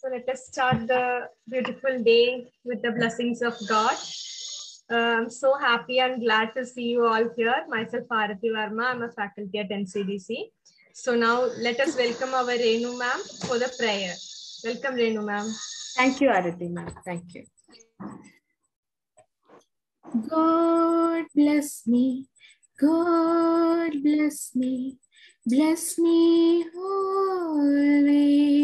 So let us start the beautiful day with the blessings of God. I'm so happy and glad to see you all here. Myself, Arati Verma, I'm a faculty at NCDC. So now let us welcome our Renu ma'am for the prayer. Welcome, Renu ma'am. Thank you, Arati ma'am. Thank you. God bless me. God bless me. Bless me always.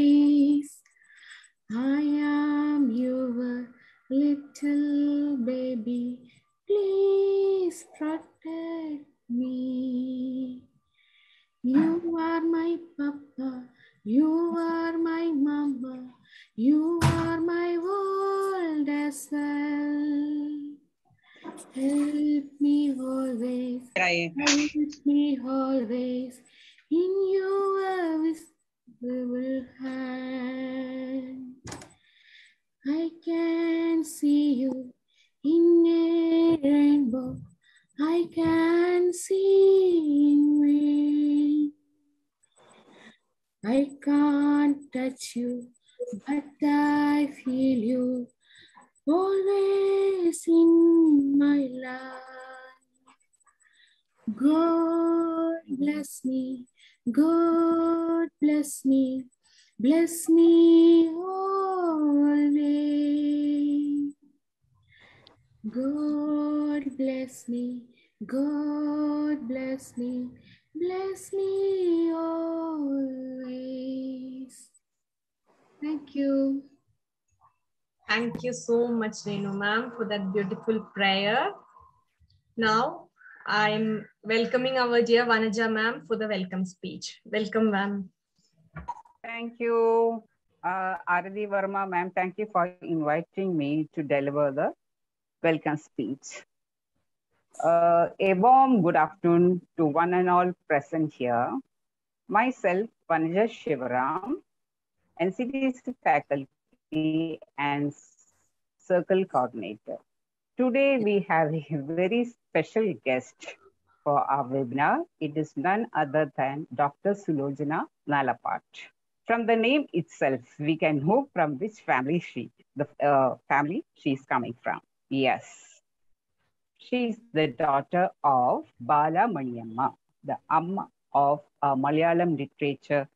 I am your little baby. Please protect me. You are my papa. You are my mama. You are my world as well. Help me always. Help me always in your visible hand. I can see you in a rainbow. I can see in rain. I can't touch you, but I feel you always in my life. God bless me. God bless me. Bless me always. God bless me. God bless me. Bless me always. Thank you. Thank you so much, Renu ma'am, for that beautiful prayer. Now, I'm welcoming our dear Vanaja ma'am for the welcome speech. Welcome, ma'am. Thank you, Arati Verma ma'am. Thank you for inviting me to deliver the welcome speech. A warm good afternoon to one and all present here. Myself, Vanaja Shivaram, NCDC faculty and circle coordinator. Today we have a very special guest for our webinar. It is none other than Dr. Sulojana Nalapat. From the name itself, we can know from which family family she is coming from. Yes, she is the daughter of Bala Maniyamma, the Amma of Malayalam literature,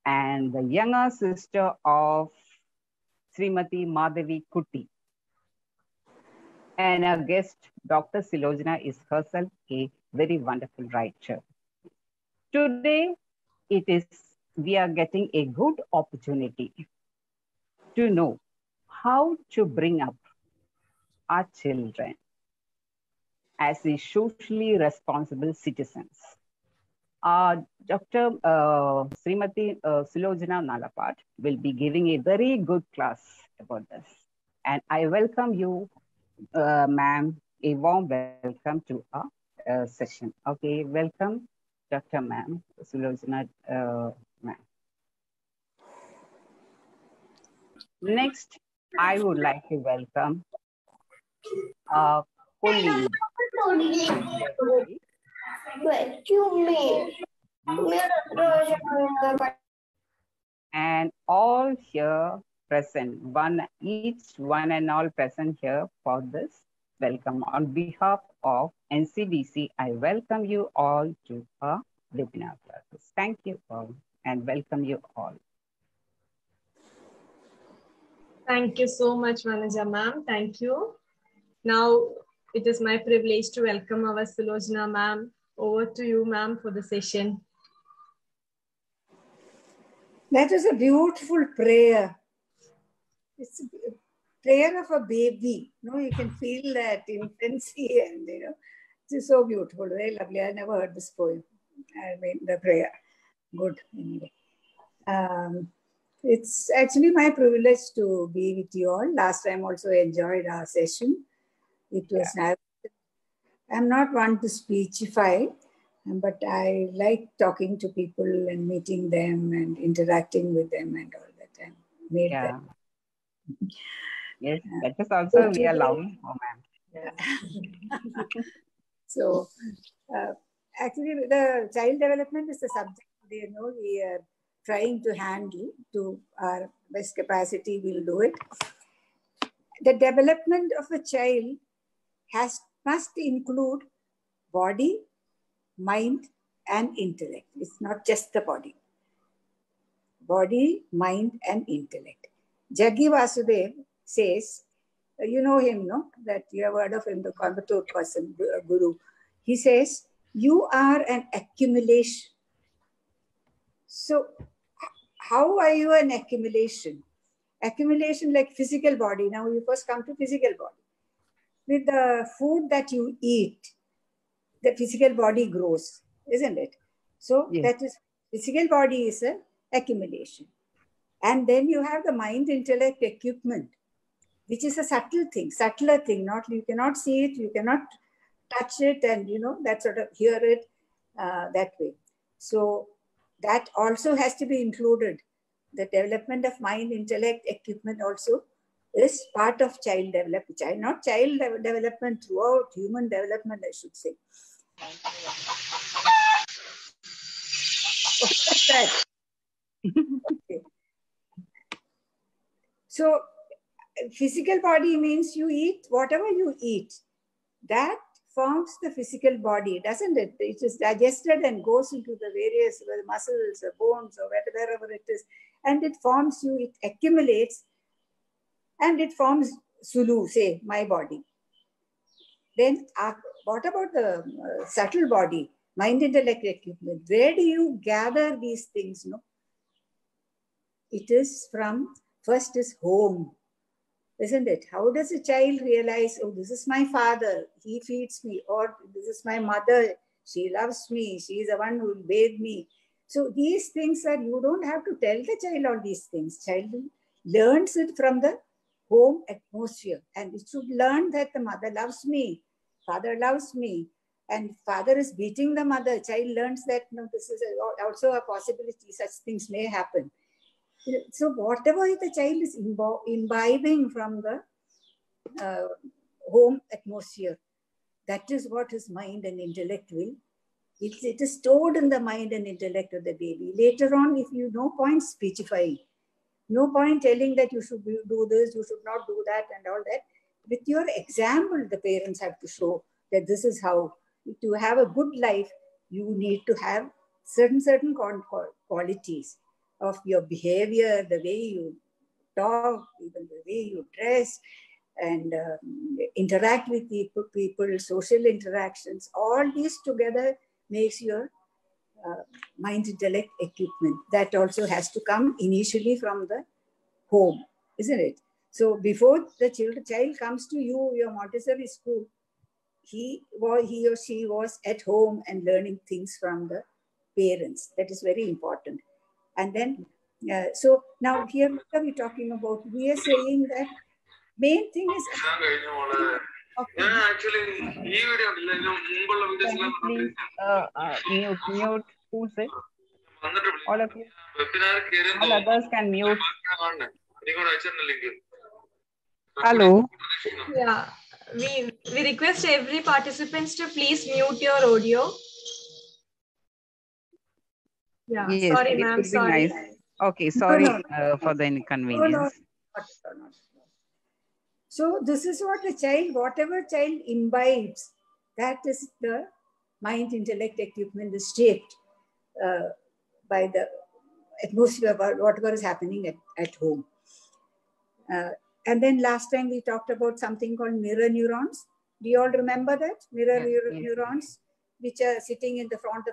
and the younger sister of Srimati Madhavi Kutti. And our guest, Dr. Silojana, is herself a very wonderful writer. Today, we are getting a good opportunity to know how to bring up our children as a socially responsible citizens. Dr. Srimati Silojana Nalapat will be giving a very good class about this. And I welcome you, ma'am, a warm welcome to our session. Okay, welcome, Dr. Ma'am, Sulojana ma'am. Next, I would like to welcome colleague. And all here present, each one and all present here for this welcome. On behalf of NCDC, I welcome you all to our webinar classes. Thank you all and welcome you all. Thank you so much, Vanaja ma'am. Thank you. Now, it is my privilege to welcome our Sulojana ma'am. Over to you, ma'am, for the session. That was a beautiful prayer. It's a prayer of a baby. No, you can feel that infancy and, it's so beautiful, very lovely. I never heard this poem. I mean, the prayer. Good, anyway. It's actually my privilege to be with you all. Last time also enjoyed our session. It was nice. I'm not one to speechify, but I like talking to people and meeting them and interacting with them and all that. And made that. Yes, that is also we are loving, oh, ma'am. So, actually, the child development is the subject we are trying to handle to our best capacity, we'll do it. The development of a child must include body, mind, and intellect. It's not just the body. Body, mind, and intellect. Jaggi Vasudev says, you know him, no? That you have heard of him, the Coimbatore person, guru. He says, you are an accumulation. So, how are you an accumulation? Accumulation like physical body. Now you first come to physical body. With the food that you eat, the physical body grows, isn't it? So Yes. that is, physical body is an accumulation. And then you have the mind, intellect, equipment, which is a subtler thing. Not, you cannot see it, you cannot touch it, and that sort of hear it that way. So that also has to be included. The development of mind, intellect, equipment also is part of child development. Not child development, throughout human development, I should say. What's that? Okay. So physical body means you eat, whatever you eat, that forms the physical body, doesn't it? It is digested and goes into the various muscles or bones or wherever it is, and it forms you, it accumulates, and it forms Sulu, say, my body. Then what about the subtle body, mind, intellect, equipment? Where do you gather these things? No, it is from, first is home, isn't it? How does a child realize, oh, this is my father, he feeds me, or this is my mother, she loves me, she is the one who will bathe me. So these things are, you don't have to tell the child all these things. Child learns it from the home atmosphere, and it should learn that the mother loves me, father loves me, and father is beating the mother. Child learns that, no, this is also a possibility, such things may happen. So whatever the child is imbibing from the home atmosphere, that is what his mind and intellect will. It is stored in the mind and intellect of the baby. Later on, if you, no point speechifying, no point telling that you should do this, you should not do that, and all that. With your example, the parents have to show that this is how, to have a good life, you need to have certain qualities of your behavior, the way you talk, even the way you dress, and interact with people, social interactions. All these together makes your mind, intellect, equipment. That also has to come initially from the home, isn't it? So before the child comes to you, your Montessori school, he or she was at home and learning things from the parents. That is very important. And then, so now here, what are we talking about? We are saying that main thing is... Please mute. Who's it? All of you. All others can mute. Hello. Yeah, we request every participants to please mute your audio. Yeah, Yes, sorry, it ma'am. would be Sorry. nice. Okay, sorry No. for the inconvenience. No. So this is what the child, whatever child imbibes, that is the mind, intellect, equipment is shaped by the atmosphere about whatever is happening at home. And then last time we talked about something called mirror neurons. Do you all remember that? Mirror neurons, which are sitting in the frontal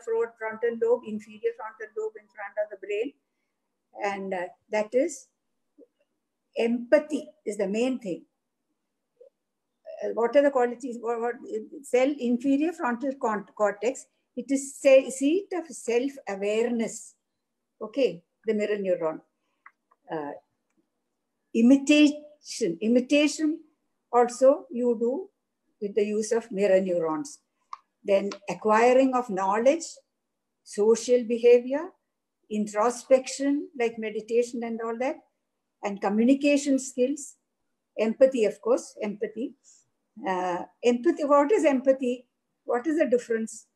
lobe, inferior frontal lobe in front of the brain. And that is empathy is the main thing. What are the qualities? What cell inferior frontal cortex? It is seat of self-awareness. Okay, the mirror neuron. Imitation also you do with the use of mirror neurons. Then acquiring of knowledge, social behavior, introspection like meditation and all that, and communication skills, empathy, of course, empathy. Empathy, what is empathy? What is the difference?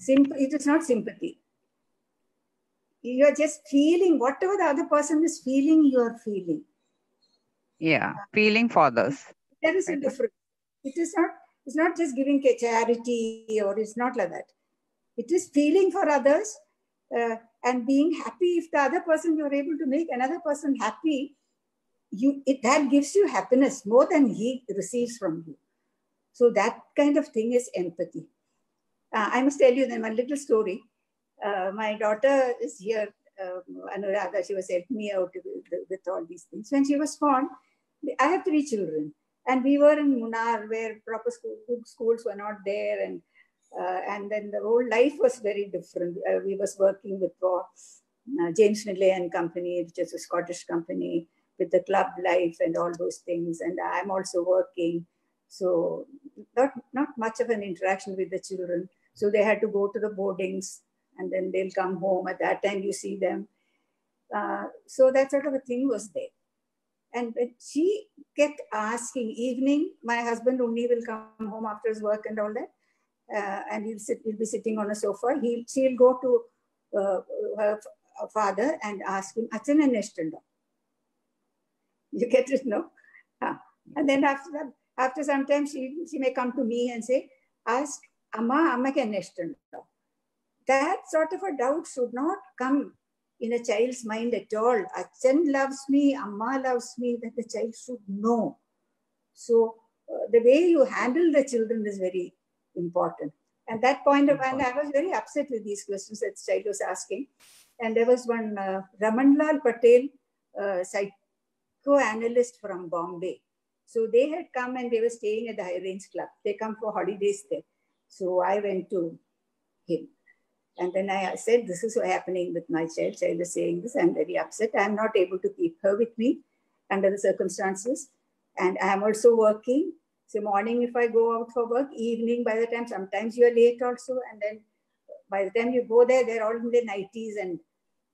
It is not sympathy. you're just feeling whatever the other person is feeling, you're feeling. Yeah, feeling for others. There is a Right. difference. It's not just giving charity, or it's not like that. It is feeling for others and being happy. If the other person, you're able to make another person happy, that gives you happiness more than he receives from you. So that kind of thing is empathy. I must tell you then one little story. My daughter is here, Anuradha, she was helping me out with all these things. When she was born, I have 3 children. And we were in Munnar, where proper good schools were not there. And then the whole life was very different. We was working with James Midley and Company, which is a Scottish company, with the club life and all those things. And I'm also working. So not much of an interaction with the children. So they had to go to the boardings, and then they'll come home. At that time, you see them. So that sort of a thing was there. And she kept asking, evening, my husband only will come home after his work and all that. And he'll be sitting on a sofa. She'll go to her father and ask him, Achana Neshtundo. You get it, no? And then after some time, she may come to me and say, ask Amma ke Neshtundo. That sort of a doubt should not come in a child's mind at all. Achan loves me, Amma loves me, that the child should know. So the way you handle the children is very important. And that point of, and I was very upset with these questions that the child was asking. And there was one Ramanlal Patel, psychoanalyst from Bombay. So they had come and they were staying at the High Range Club. They come for holidays there. So I went to him. And then I said, this is what's happening with my child. Child is saying this. I'm very upset. I'm not able to keep her with me under the circumstances. And I'm also working. So morning, if I go out for work, evening, by the time, sometimes you're late also. And then by the time you go there, they're all in their 90s. And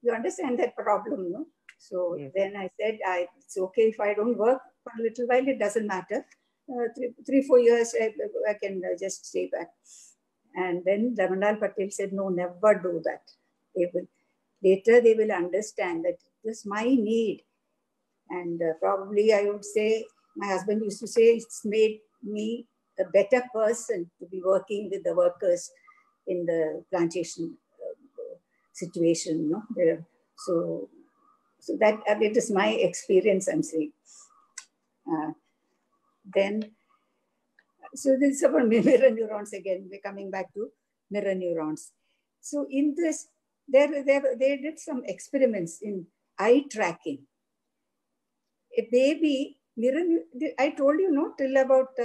you understand that problem, no? So yes. Then I said, it's okay if I don't work for a little while. It doesn't matter. 3-4 years, I can just stay back. And then Ramanlal Patel said, no, never do that. Later they will understand that this is my need. And probably I would say, my husband used to say, it's made me a better person to be working with the workers in the plantation situation. No? So that it is my experience, I'm saying. So this is about mirror neurons again. We're coming back to mirror neurons. So in this, they did some experiments in eye tracking. A baby, I told you, no, till about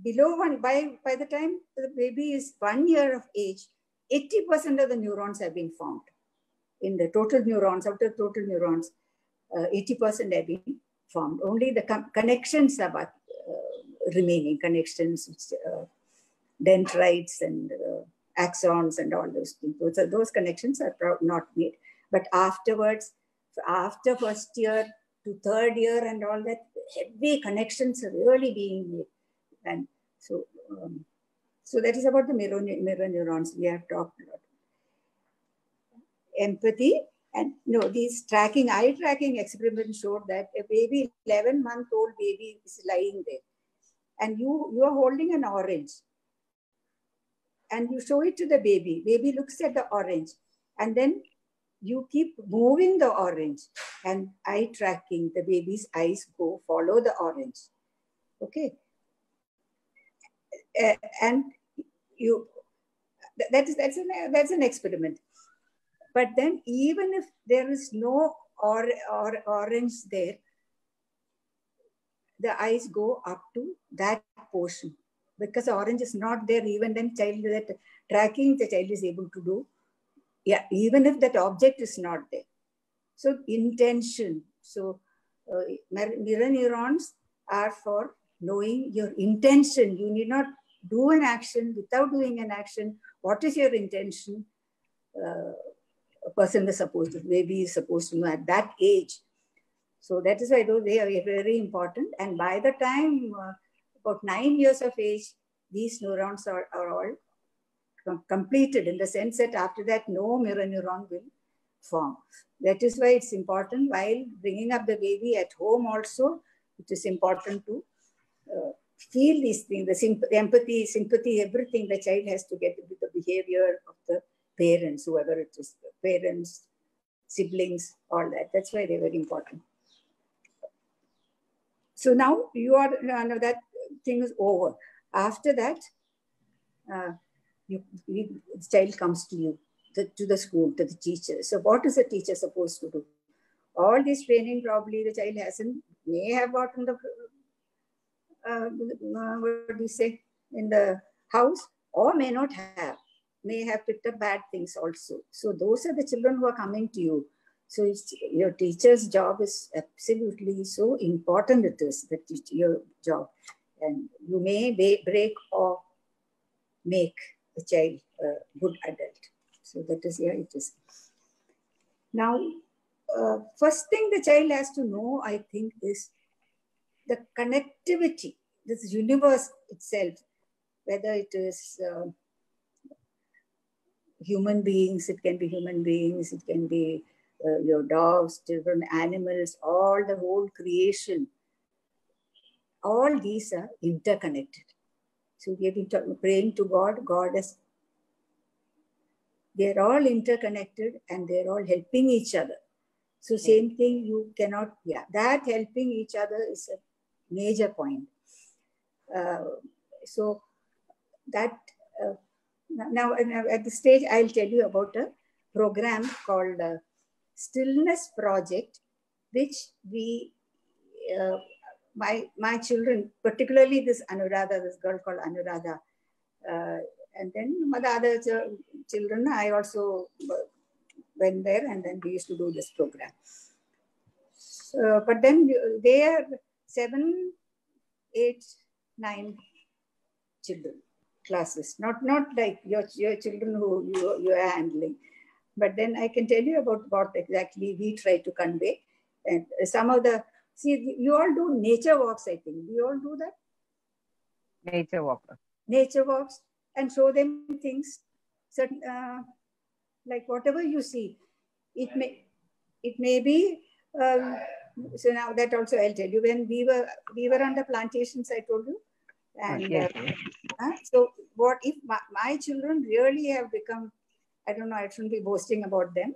below one, by the time the baby is 1 year of age, 80% of the neurons have been formed. In the total neurons, out of total neurons, 80% have been formed. Only the connections are remaining, connections, dendrites and axons and all those things. Those connections are not made. But afterwards, after first year to third year and all that, heavy connections are really being made. And so that is about the mirror neurons we have talked about. Empathy. And these eye tracking experiments showed that a baby, 11-month-old baby is lying there. And you are holding an orange. And you show it to the baby. Baby looks at the orange. And then you keep moving the orange. And eye tracking, the baby's eyes follow the orange. Okay. And that's an experiment. But then even if there is no orange there, the eyes go up to that portion. Because orange is not there, even then that tracking the child is able to do. Yeah, even if that object is not there. So intention. So mirror neurons are for knowing your intention. You need not do an action without doing an action. What is your intention? A person is supposed to, baby is supposed to know at that age. So that is why they are very important. And by the time about 9 years of age, these neurons are all completed, in the sense that after that, no mirror neuron will form. That is why it's important while bringing up the baby at home also, it is important to feel these things, the empathy, sympathy, everything the child has to get with the behavior of the parents, whoever it is, parents, siblings, all that. That's why they're very important. So now you are, that thing is over. After that, the child comes to you, to the school, to the teacher. So what is the teacher supposed to do? All this training probably the child may have gotten the, what do you say, in the house, or may not have, may have picked up bad things also. So those are the children who are coming to you. So your teacher's job is absolutely so important. It is your job, and you may break or make a child a good adult. So that is here it is. Now, first thing the child has to know, I think, is the connectivity, this universe itself, whether it is human beings, it can be human beings, it can be your dogs, children, animals, all the whole creation. All these are interconnected. So we have been praying to God. God is, they're all interconnected and they're all helping each other. So same thing, you cannot, that helping each other is a major point. So that, now at this stage, I'll tell you about a program called Stillness Project, which we, my children, particularly this Anuradha, this girl called Anuradha, and then the other children, I also went there, and then we used to do this program. So, but then they are 7, 8, 9 children classes, not like your children who you are handling. But then I can tell you about what exactly we try to convey. And some of the, see, you all do nature walks, I think. Do you all do that? Nature walk. Nature walks, and show them things, certain, like whatever you see. It may be, so now that also I'll tell you, when we were on the plantations, I told you. And so what if my children really have become, I don't know, I shouldn't be boasting about them.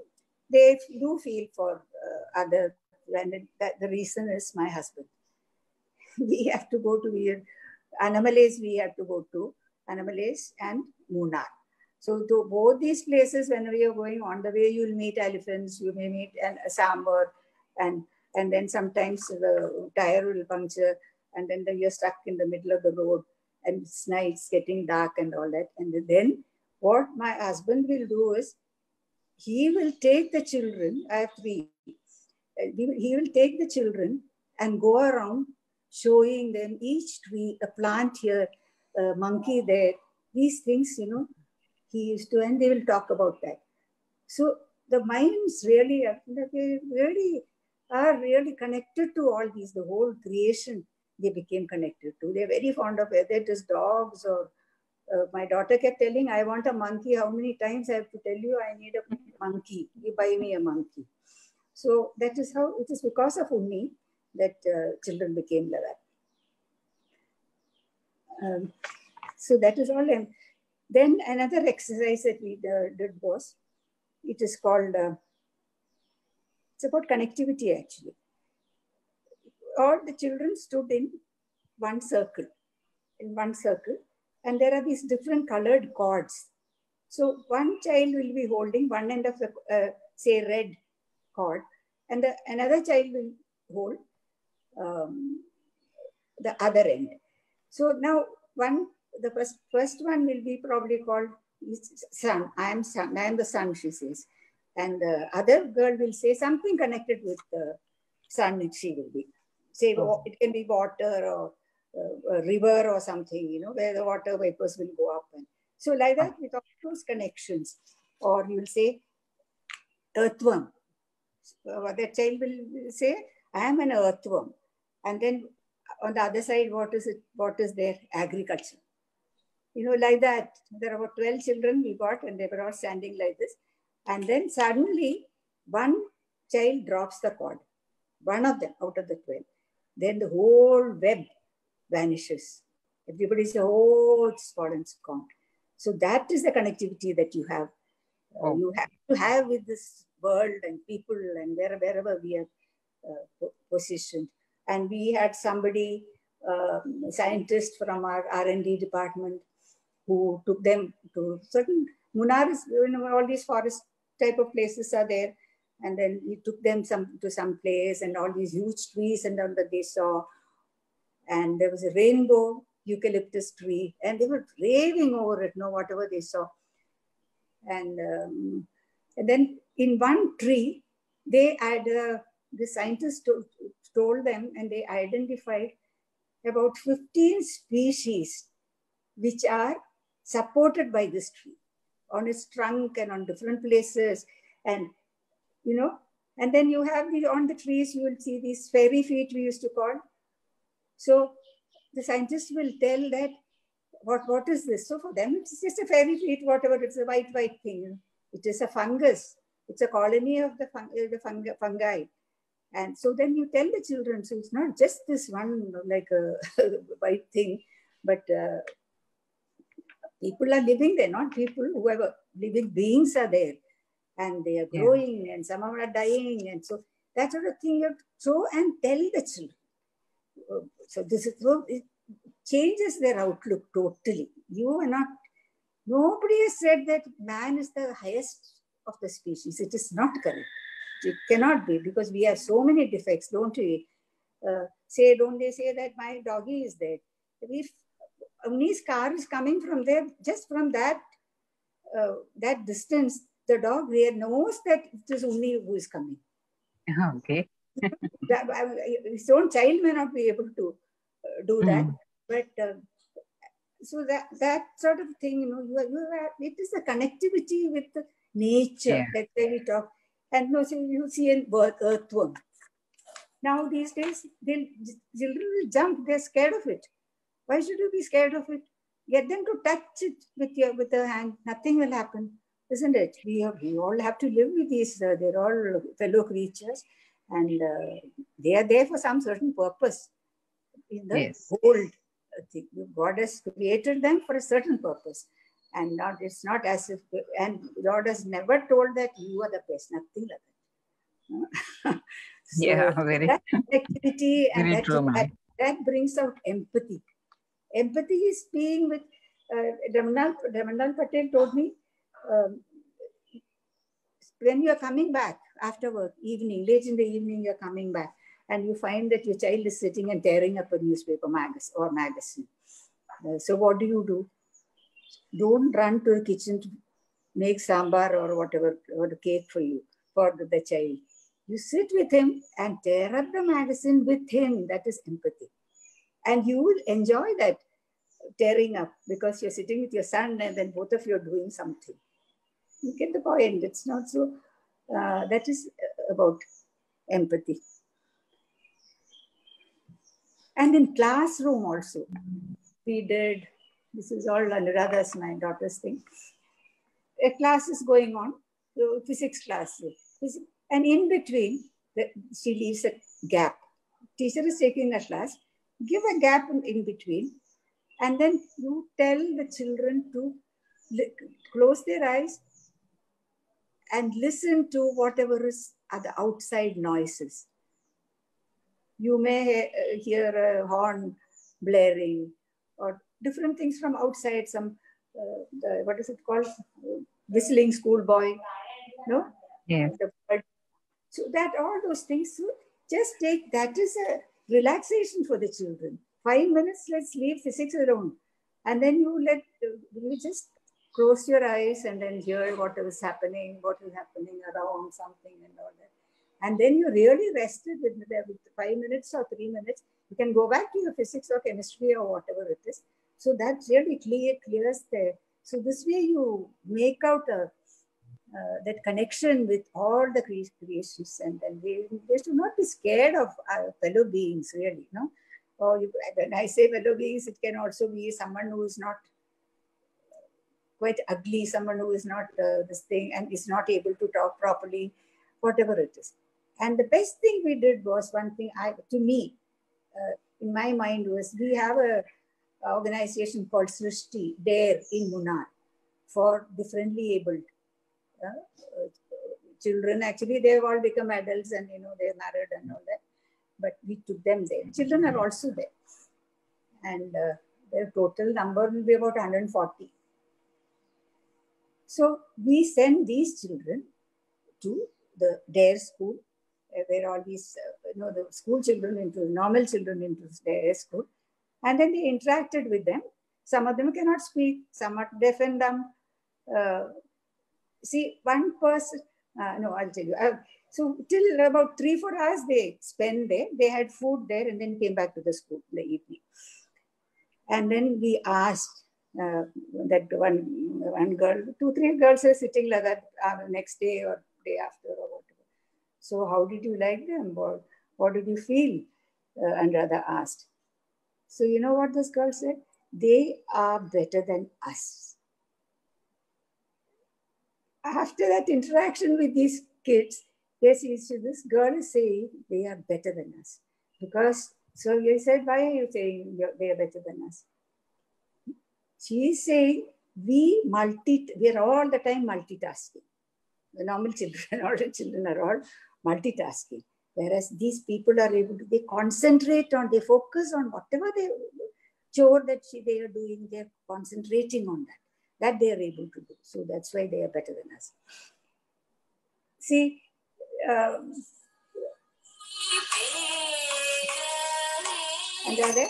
They do feel for others, and the reason is my husband. We have to go to Assamese, we have to go to Assamese and Munnar. So to both these places, when we are going on the way, you'll meet elephants, you may meet a sambar, and then sometimes the tire will puncture, and then you're stuck in the middle of the road, and it's night, it's getting dark and all that. And then what my husband will do is, he will take the children, I have 3, he will take the children and go around showing them each tree, a plant here, a monkey there, these things, he used to, and they will talk about that. So the minds really are really connected to all these, the whole creation they became connected to. They're very fond of, whether it is dogs or, my daughter kept telling, I want a monkey. How many times I have to tell you, I need a monkey. You buy me a monkey. So that is how, it is because of Unni that children became like that. So that is all. And then another exercise that we did was, it is called, it's about connectivity actually. All the children stood in one circle, and there are these different colored cords. So one child will be holding one end of the, say, red cord, and another child will hold the other end. So now the first one will be probably called sun. I am the sun, she says. And the other girl will say something connected with the sun, she will be. Say, it can be water or a river or something, where the water vapors will go up. And so like that, with all those connections. Or you will say, earthworm. The child will say, I am an earthworm. And then on the other side, what is there? Agriculture. like that. There were 12 children we got, and they were all standing like this. And then suddenly, one child drops the cord, one of them out of the 12. Then the whole web vanishes. Everybody says, oh, it's fallen, it's gone. So that is the connectivity that you have. You have to have with this world and people and wherever we are positioned. And we had somebody, scientist from our R&D department, who took them to certain Munaris, all these forest type of places are there. And then he took them to some place, and all these huge trees and all that they saw. And there was a rainbow eucalyptus tree, and they were raving over it, whatever they saw. And then in one tree, they had, the scientists told them, and they identified about 15 species which are supported by this tree on its trunk and on different places. And, and then you have on the trees, you will see these fairy feet we used to call. So the scientists will tell that, what is this? So for them, it's just a fairy feet, whatever, it's a white thing. It is a fungus. It's a colony of the fungi. And so then you tell the children, so it's not just this one, like a white thing, but people are living there, not people, whoever, living beings are there. And they are growing, and some are dying. And so that sort of thing you have to show and tell the children. So this is so, it changes their outlook totally. You are not, nobody has said that man is the highest of the species. It is not correct. It cannot be, because we have so many defects, don't we? Don't they say that my doggy is there? If Avni's car is coming from there, just from that distance, the dog there knows that it is Unni who is coming. Okay. His own child may not be able to do that, but so that sort of thing, it is a connectivity with the nature. That's why we talk. And so you see an earthworm. Now these days, children will jump. They're scared of it. Why should you be scared of it? Get them to touch it with a hand. Nothing will happen, isn't it? We all have to live with these. They're all fellow creatures, and they are there for some certain purpose. In the whole thing, God has created them for a certain purpose, and it's not as if. And God has never told that you are the best. Nothing like that. So very. That activity and very true, that brings out empathy. Empathy is being with. Ramanal Patel told me, when you are coming back after work, late in the evening, you are coming back, and you find that your child is sitting and tearing up a newspaper magazine. So what do? Don't run to the kitchen to make sambar or whatever, or a cake for the child. You sit with him and tear up the magazine with him. That is empathy. And you will enjoy that tearing up, because you're sitting with your son and then both of you are doing something. You get the point. It's not so, that is about empathy. And in classroom also, we did, this is all Anuradha's, my daughter's thing. A class is going on, so physics class. And in between, she leaves a gap. Teacher is taking a class, give a gap in between, and then you tell the children to close their eyes and listen to whatever is the outside noises. You may hear a horn blaring or different things from outside, some, what is it called? Whistling schoolboy, no? Yes. So that all those things, so just take, that is a relaxation for the children. 5 minutes, let's leave physics alone. And then you just close your eyes and then hear what is happening around something and all that. And then you really rested with 5 minutes or 3 minutes. You can go back to your physics or chemistry or whatever it is. So that really clears there. So this way you make out that connection with all the creations, and then they should not be scared of fellow beings, really, no? Or when I say fellow beings, it can also be someone who is not quite ugly, someone who is not this thing and is not able to talk properly, whatever it is. And the best thing we did was one thing to me, in my mind was, we have a organization called Srishti there in Munnar for differently abled children. Actually, they've all become adults and, they're married and all that. But we took them there. Children are also there. And their total number will be about 140. So we send these children to the DARE school, where all these, the school children normal children into DARE school. And then they interacted with them. Some of them cannot speak, some are deaf and dumb. See, one person, no, I'll tell you. So till about 3-4 hours they spent there. They had food there and then came back to the school in the evening. And then we asked that one girl, 2-3 girls were sitting like that next day or day after or whatever. So how did you like them? What did you feel? Anuradha asked. So you know what this girl said? They are better than us. After that interaction with these kids, this girl is saying they are better than us. Because, so you said, why are you saying they are better than us? She is saying we are all the time multitasking. The normal children, all the children are all multitasking. Whereas these people are able to, they concentrate on, they focus on whatever chore that they are doing, they're concentrating on that. That they are able to do. So that's why they are better than us. See, and are there?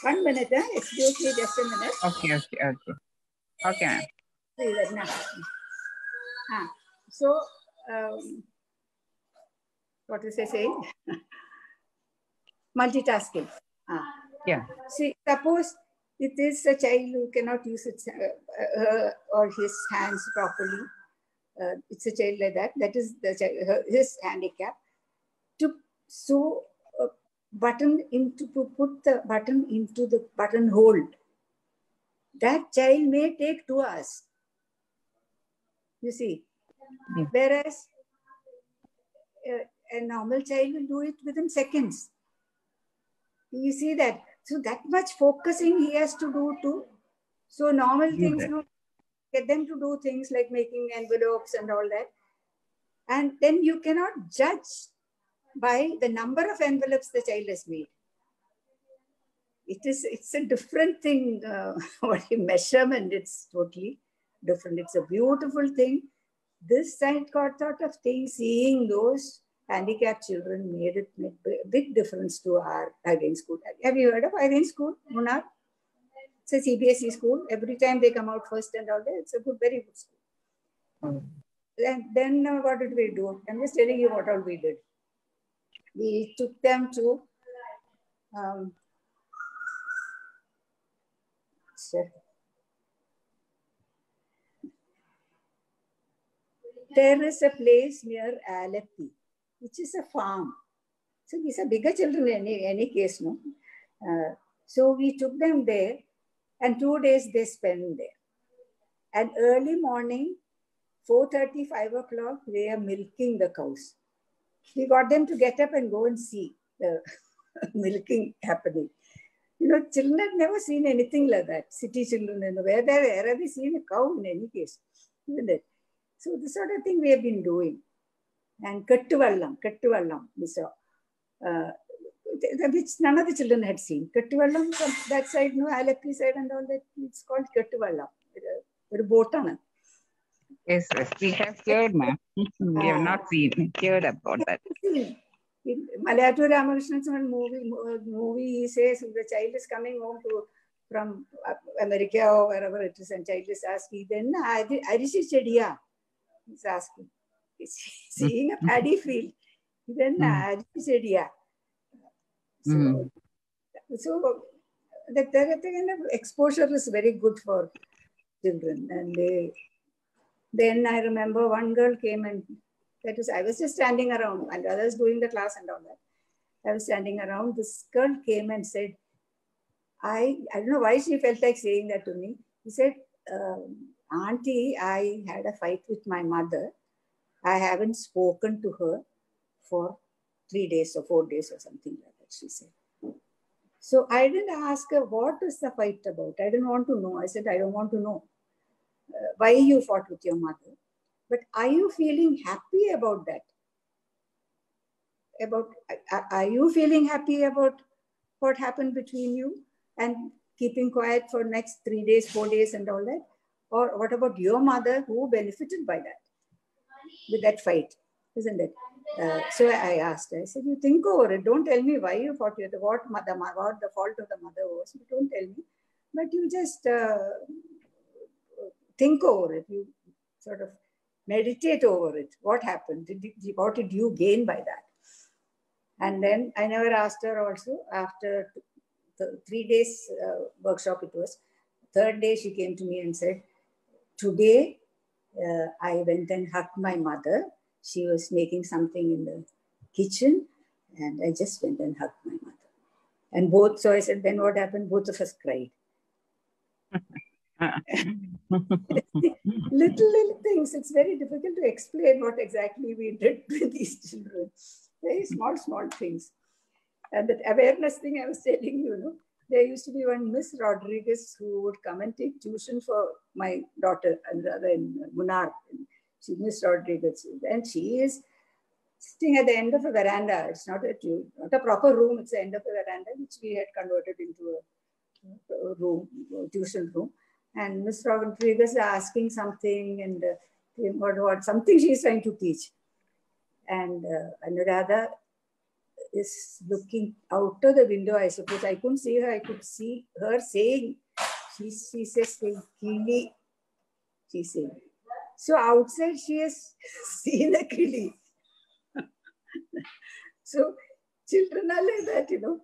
1 minute, excuse me, just a minute. Okay, ma'am. So, what was I saying? Multitasking. Yeah. See, suppose it is a child who cannot use or his hands properly. It's a child like that. That is the child, his handicap. To put the button into the button hold. That child may take 2 hours. You see, whereas a normal child will do it within seconds. You see that? So that much focusing he has to do too. So normal things, get them to do things like making envelopes and all that. And then you cannot judge by the number of envelopes the child has made. It's a different thing. Measurement, it's totally different. It's a beautiful thing. This sort of thing, seeing those handicapped children made a big difference to our Irene school. Have you heard of Irene school, Munnar? It's a CBSE school. Every time they come out first and all that, it's a very good school. And then what did we do? I'm just telling you what all we did. We took them to there is a place near Alleppey, which is a farm. So these are bigger children in any case, no? So we took them there and 2 days they spent there. And early morning, 4:30, 5 o'clock, they are milking the cows. We got them to get up and go and see the milking happening. Children have never seen anything like that. City children, where have we seen a cow in any case? Isn't it? So this sort of thing we have been doing. And Kettuvallam, we saw, which none of the children had seen. Kettuvallam from that side, Alleppey side and all that, it's called Kettuvallam. It's a boat on it. Yes, we have heard, ma'am. We have not heard about that. In Malayalam Ramakrishnan's movie, he says the child is coming home from America or wherever it is, and child is asking, then Arishi Chediya, he's asking. He's seeing a paddy field. Then Arishi Chediya. So that kind of exposure is very good for children. And then I remember one girl came and I was just standing around and others doing the class and all that. I was standing around. This girl came and said, I don't know why she felt like saying that to me. He said, Auntie, I had a fight with my mother. I haven't spoken to her for 3 days or 4 days or something like that, she said. So I didn't ask her, what is the fight about? I didn't want to know. I said, I don't want to know why you fought with your mother. But are you feeling happy about that? Are you feeling happy about what happened between you and keeping quiet for next 3 days, 4 days and all that? Or what about your mother who benefited by that, with that fight, isn't it? So I asked her, I said, you think over it. Don't tell me why you fought with what the fault of the mother was. Don't tell me. But you just think over it. You sort of meditate over it. What happened? What did you gain by that? And then I never asked her also. After the 3 days workshop it was, third day she came to me and said, today I went and hugged my mother. She was making something in the kitchen and I just went and hugged my mother. And so I said, then what happened? Both of us cried. Little things. It's very difficult to explain what exactly we did with these children. Very small things. And that awareness thing I was telling you, there used to be one Miss Rodriguez who would come and take tuition for my daughter in Munnar. She's Miss Rodriguez. And she is sitting at the end of a veranda. It's not a proper room. It's the end of a veranda, which we had converted into a room, tuition room. And Miss Rodriguez is asking something and something she's trying to teach. And Anuradha is looking out of the window, I suppose. I couldn't see her. I could see her saying, she says, Kili, she said. So outside she has seen a kili. So children are like that,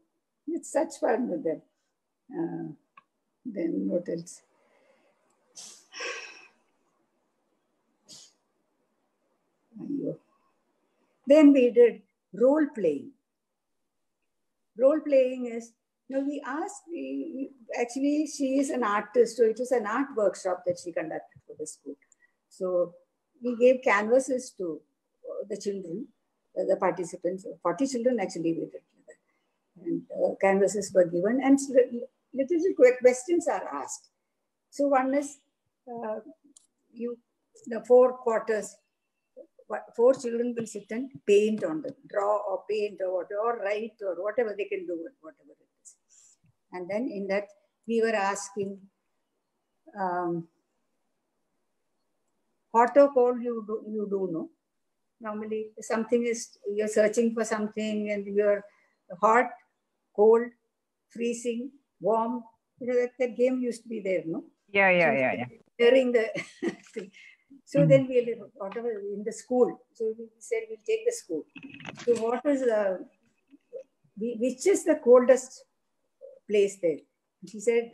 It's such fun with them. Then what else? Then we did role playing. Role playing is, we asked, actually she is an artist, so it was an art workshop that she conducted for the school. So we gave canvases to the children, the participants, 40 children actually we did. And canvases were given and little quick questions are asked. So one is, the 4 quarters, 4 children will sit and paint on them, draw or paint or whatever, or write or whatever they can do, whatever it is. And then in that, we were asking, hot or cold you do know. Normally, something is, you're searching for something and you're hot, cold, freezing, warm. That game used to be there, no? Yeah. During the thing. So then we'll, whatever, in the school. So we said we'll take the school. So what is which is the coldest place there? She said,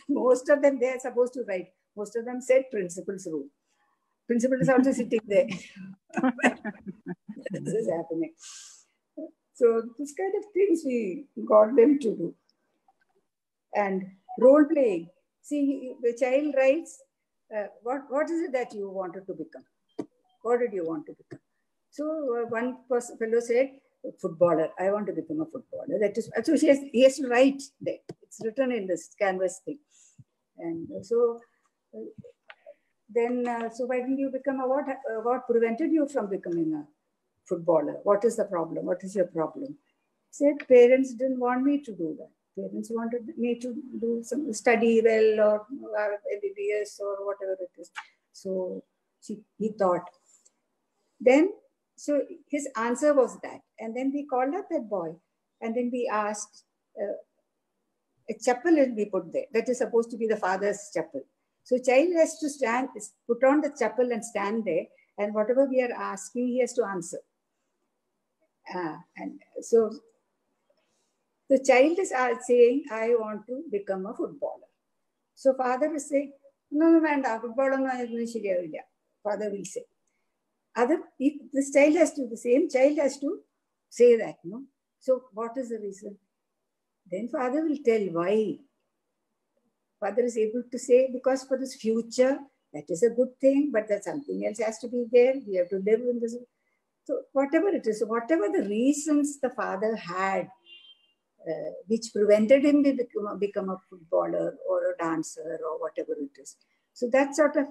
most of them, they are supposed to write. Most of them said principal's room. Principal is also sitting there. This is happening. So this kind of things we got them to do. And role playing. See, the child writes, what is it that you wanted to become? What did you want to become? So one fellow said, footballer. I want to become a footballer. That is, so he has to write there. It's written in this canvas thing. And so then, so why didn't you become what prevented you from becoming a footballer? What is the problem? What is your problem? Said parents didn't want me to do that. Parents wanted me to do some study well or MBBS or whatever it is. So he thought. Then, so his answer was that. And then we called up that boy and then we asked, a chapel will be put there. That is supposed to be the father's chapel. So child has to stand, put on the chapel and stand there, and whatever we are asking, he has to answer. And so the child is saying, I want to become a footballer. So father will say, no, footballer no, father will say. If this child has to, the same child has to say that, no? So what is the reason? Then father will tell why. Father is able to say, because for this future, that is a good thing, but that something else has to be there. We have to live in this. So whatever it is, whatever the reasons the father had, which prevented him to become a footballer or a dancer or whatever it is. So that sort of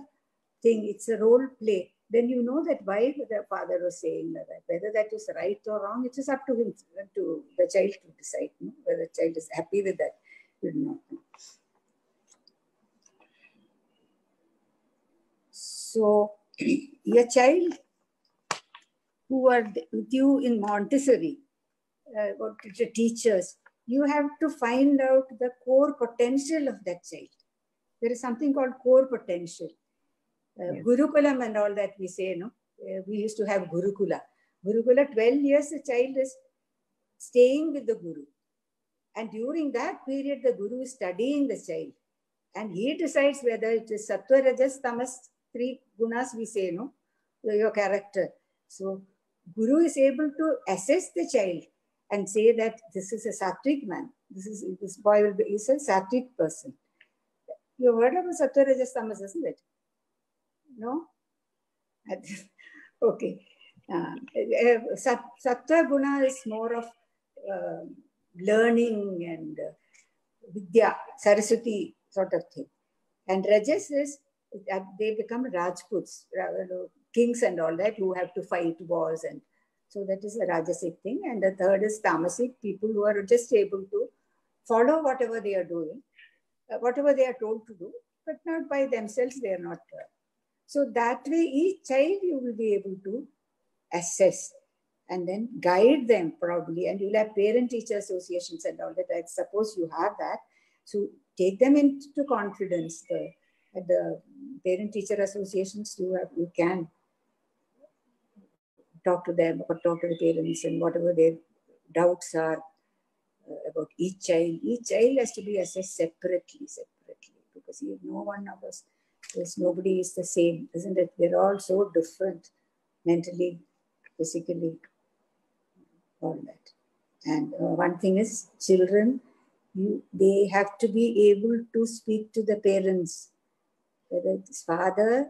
thing, it's a role play. Then you know that why the father was saying that. Whether that is right or wrong, it is up to him, to the child to decide. Whether the child is happy with that, you do not know. So your child who are with you in Montessori, what the teachers, you have to find out the core potential of that child. There is something called core potential. Yes. Gurukulam and all that we say, no? We used to have Gurukula. Gurukula, 12 years the child is staying with the Guru. And during that period, the Guru is studying the child. And he decides whether it is Sattva, Rajas, Tamas, 3 gunas we say, no? Your character. So Guru is able to assess the child and say that this is a Sattvic man. This boy will be is a Sattvic person. You heard about Sattva, Rajas, Tamas, isn't it? No? Okay. Sattva guna is more of learning and Vidya, Saraswati sort of thing. And Rajas is, they become Rajputs, kings and all that, who have to fight wars. And so that is a Rajasic thing. And the third is Tamasic, people who are just able to follow whatever they are doing, whatever they are told to do, but not by themselves, they are not. So that way, each child you will be able to assess and then guide them probably. And you'll have parent-teacher associations and all that. I suppose you have that. So take them into confidence. At the parent-teacher associations, you can talk to them or talk to the parents and whatever their doubts are about each child. Each child has to be assessed separately, because no one of us, nobody is the same, isn't it? We're all so different mentally, physically, all that. And one thing is, children, they have to be able to speak to the parents, whether it's father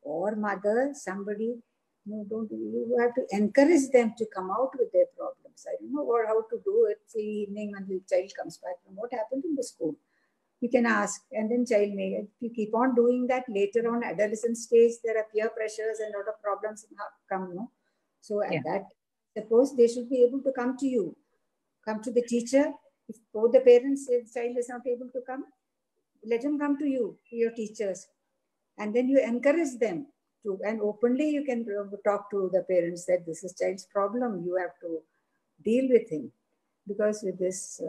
or mother, somebody. You have to encourage them to come out with their problems. I don't know how to do it. Say evening when the child comes back from what happened in the school. You can ask, and then child may, if you keep on doing that, later on adolescent stage, there are peer pressures and a lot of problems come, no? So at that, suppose they should be able to come to you, come to the teacher. If both the parents say the child is not able to come, let them come to you, to your teachers. And then you encourage them to, and openly you can talk to the parents that this is child's problem. You have to deal with him. Because with this,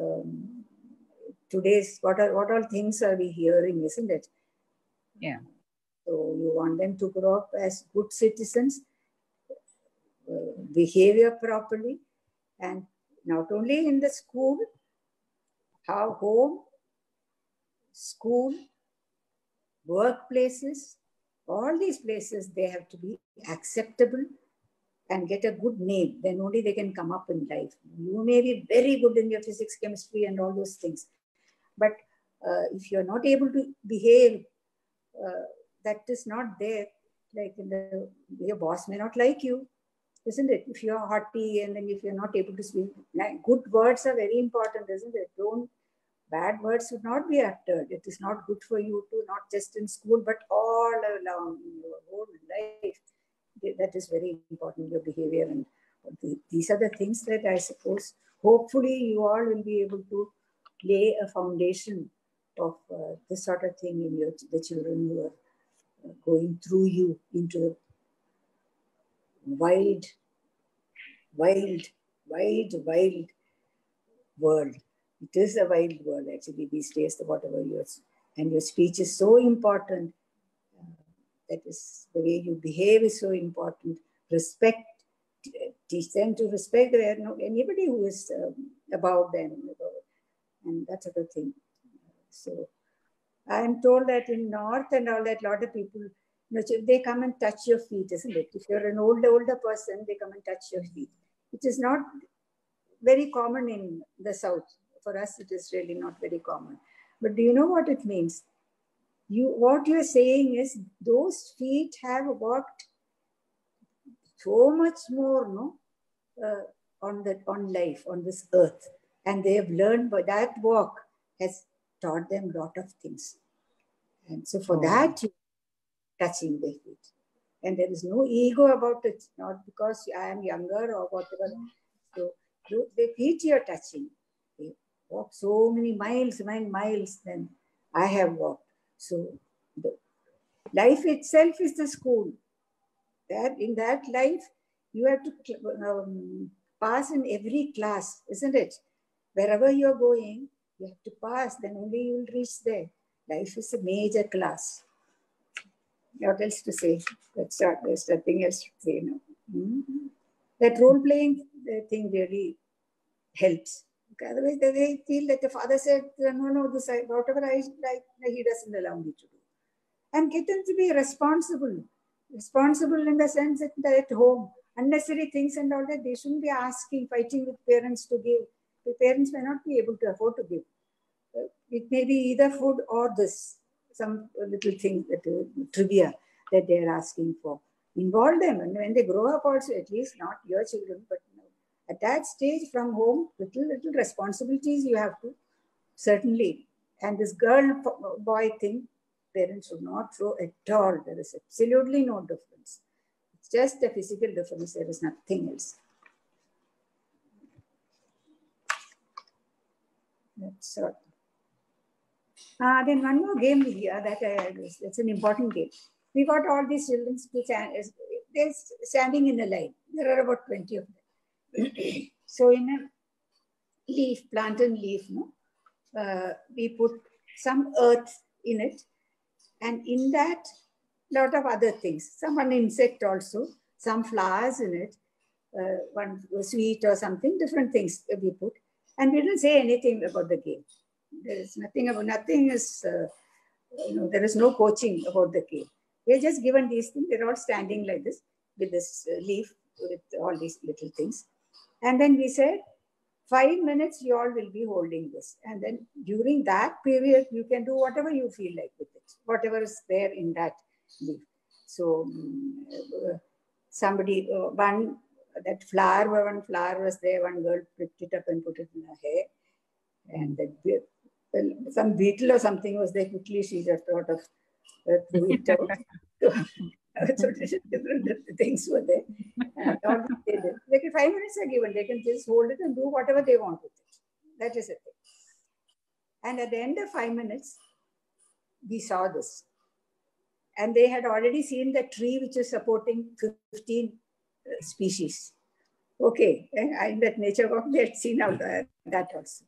today's, what all things are we hearing, isn't it? Yeah. So you want them to grow up as good citizens, behavior properly, and not only in the school, home, school, workplaces, all these places, they have to be acceptable and get a good name. Then only they can come up in life. You may be very good in your physics, chemistry, and all those things. But if you're not able to behave, that is not there. Like your boss may not like you, isn't it? If you're haughty and then if you're not able to speak, good words are very important, isn't it? Bad words should not be uttered. It is not good for you to, not just in school, but all along in your whole life. That is very important, your behavior. And these are the things that I suppose, hopefully you all will be able to lay a foundation of this sort of thing in the children who are going through you into wild world. It is a wild world actually these days, whatever yours. And your speech is so important. That is the way you behave is so important. Respect, teach them to respect anybody who is above them, and that sort of thing. So I am told that in North and all that, a lot of people, they come and touch your feet, isn't it? If you're an older person, they come and touch your feet. It is not very common in the South. For us, it is really not very common. But do you know what it means? What you're saying is those feet have worked so much more, on life, on this earth. And they have learned, but that walk has taught them a lot of things. And so for that, you're touching their feet. And there is no ego about it, not because I am younger or whatever. So the feet you're touching, they walk so many miles than I have walked. So the life itself is the school. That in that life, you have to pass in every class, isn't it? Wherever you're going, you have to pass, then only you will reach there. Life is a major class. What else to say? There's nothing else to say. That role-playing thing really helps. Okay, otherwise, they feel that the father said, no, this whatever I like, he doesn't allow me to do. And get them to be responsible. Responsible in the sense that they're at home. Unnecessary things and all that, they shouldn't be fighting with parents to give. The parents may not be able to afford to give. It may be either food or some little thing, trivia that they're asking for. Involve them, and when they grow up also, at least not your children, but at that stage from home, little responsibilities you have to, certainly. And this girl-boy thing, parents should not throw at all. There is absolutely no difference. It's just a physical difference. There is nothing else. That's all. Then one more game here that's an important game. We got all these children to stand. They're standing in a line. There are about 20 of them. So in a leaf, plantain leaf, we put some earth in it, and in that, lot of other things. Some insect also, some flowers in it, one sweet or something, different things we put. And we didn't say anything about the game. There is nothing is, there is no coaching about the game. We're just given these things. They're all standing like this with this leaf with all these little things. And then we said, 5 minutes you all will be holding this. And then during that period, you can do whatever you feel like with it, whatever is there in that leaf. So one flower was there, one girl picked it up and put it in her hair. And some beetle or something was there, quickly she just thought of threw it out. So different things were there. Like 5 minutes are given, they can just hold it and do whatever they want with it. That is it. And at the end of 5 minutes, we saw this. And they had already seen the tree which is supporting 15 species. Okay, in that nature walk, they had seen out that also.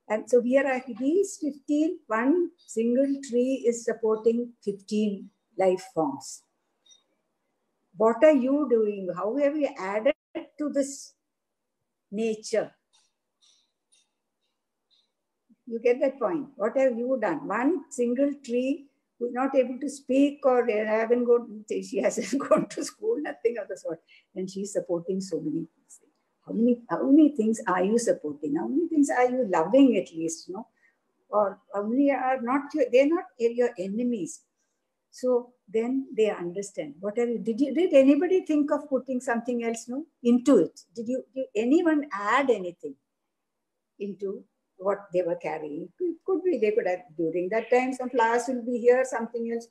And so we are at these 15, one single tree is supporting 15 life forms. What are you doing? How have you added to this nature? You get that point? What have you done? One single tree who is not able to speak or she hasn't gone to school, nothing of the sort. And she's supporting so many things. How many things are you supporting? How many things are you loving at least, Or how many are not, they're not your enemies. So then they understand. Did anybody think of putting something else into it? Did anyone add anything into what they were carrying? It could be, they could have, during that time, some flowers will be here, something else,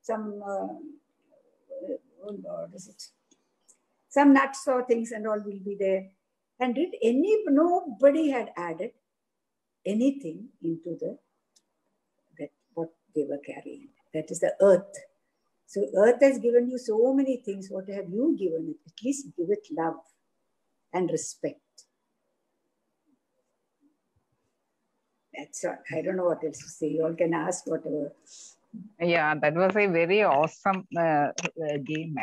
some nuts or things and all will be there. And nobody had added anything into what they were carrying. That is the earth. So earth has given you so many things. What have you given it? At least give it love and respect. That's all. I don't know what else to say. You all can ask whatever. Yeah, that was a very awesome game,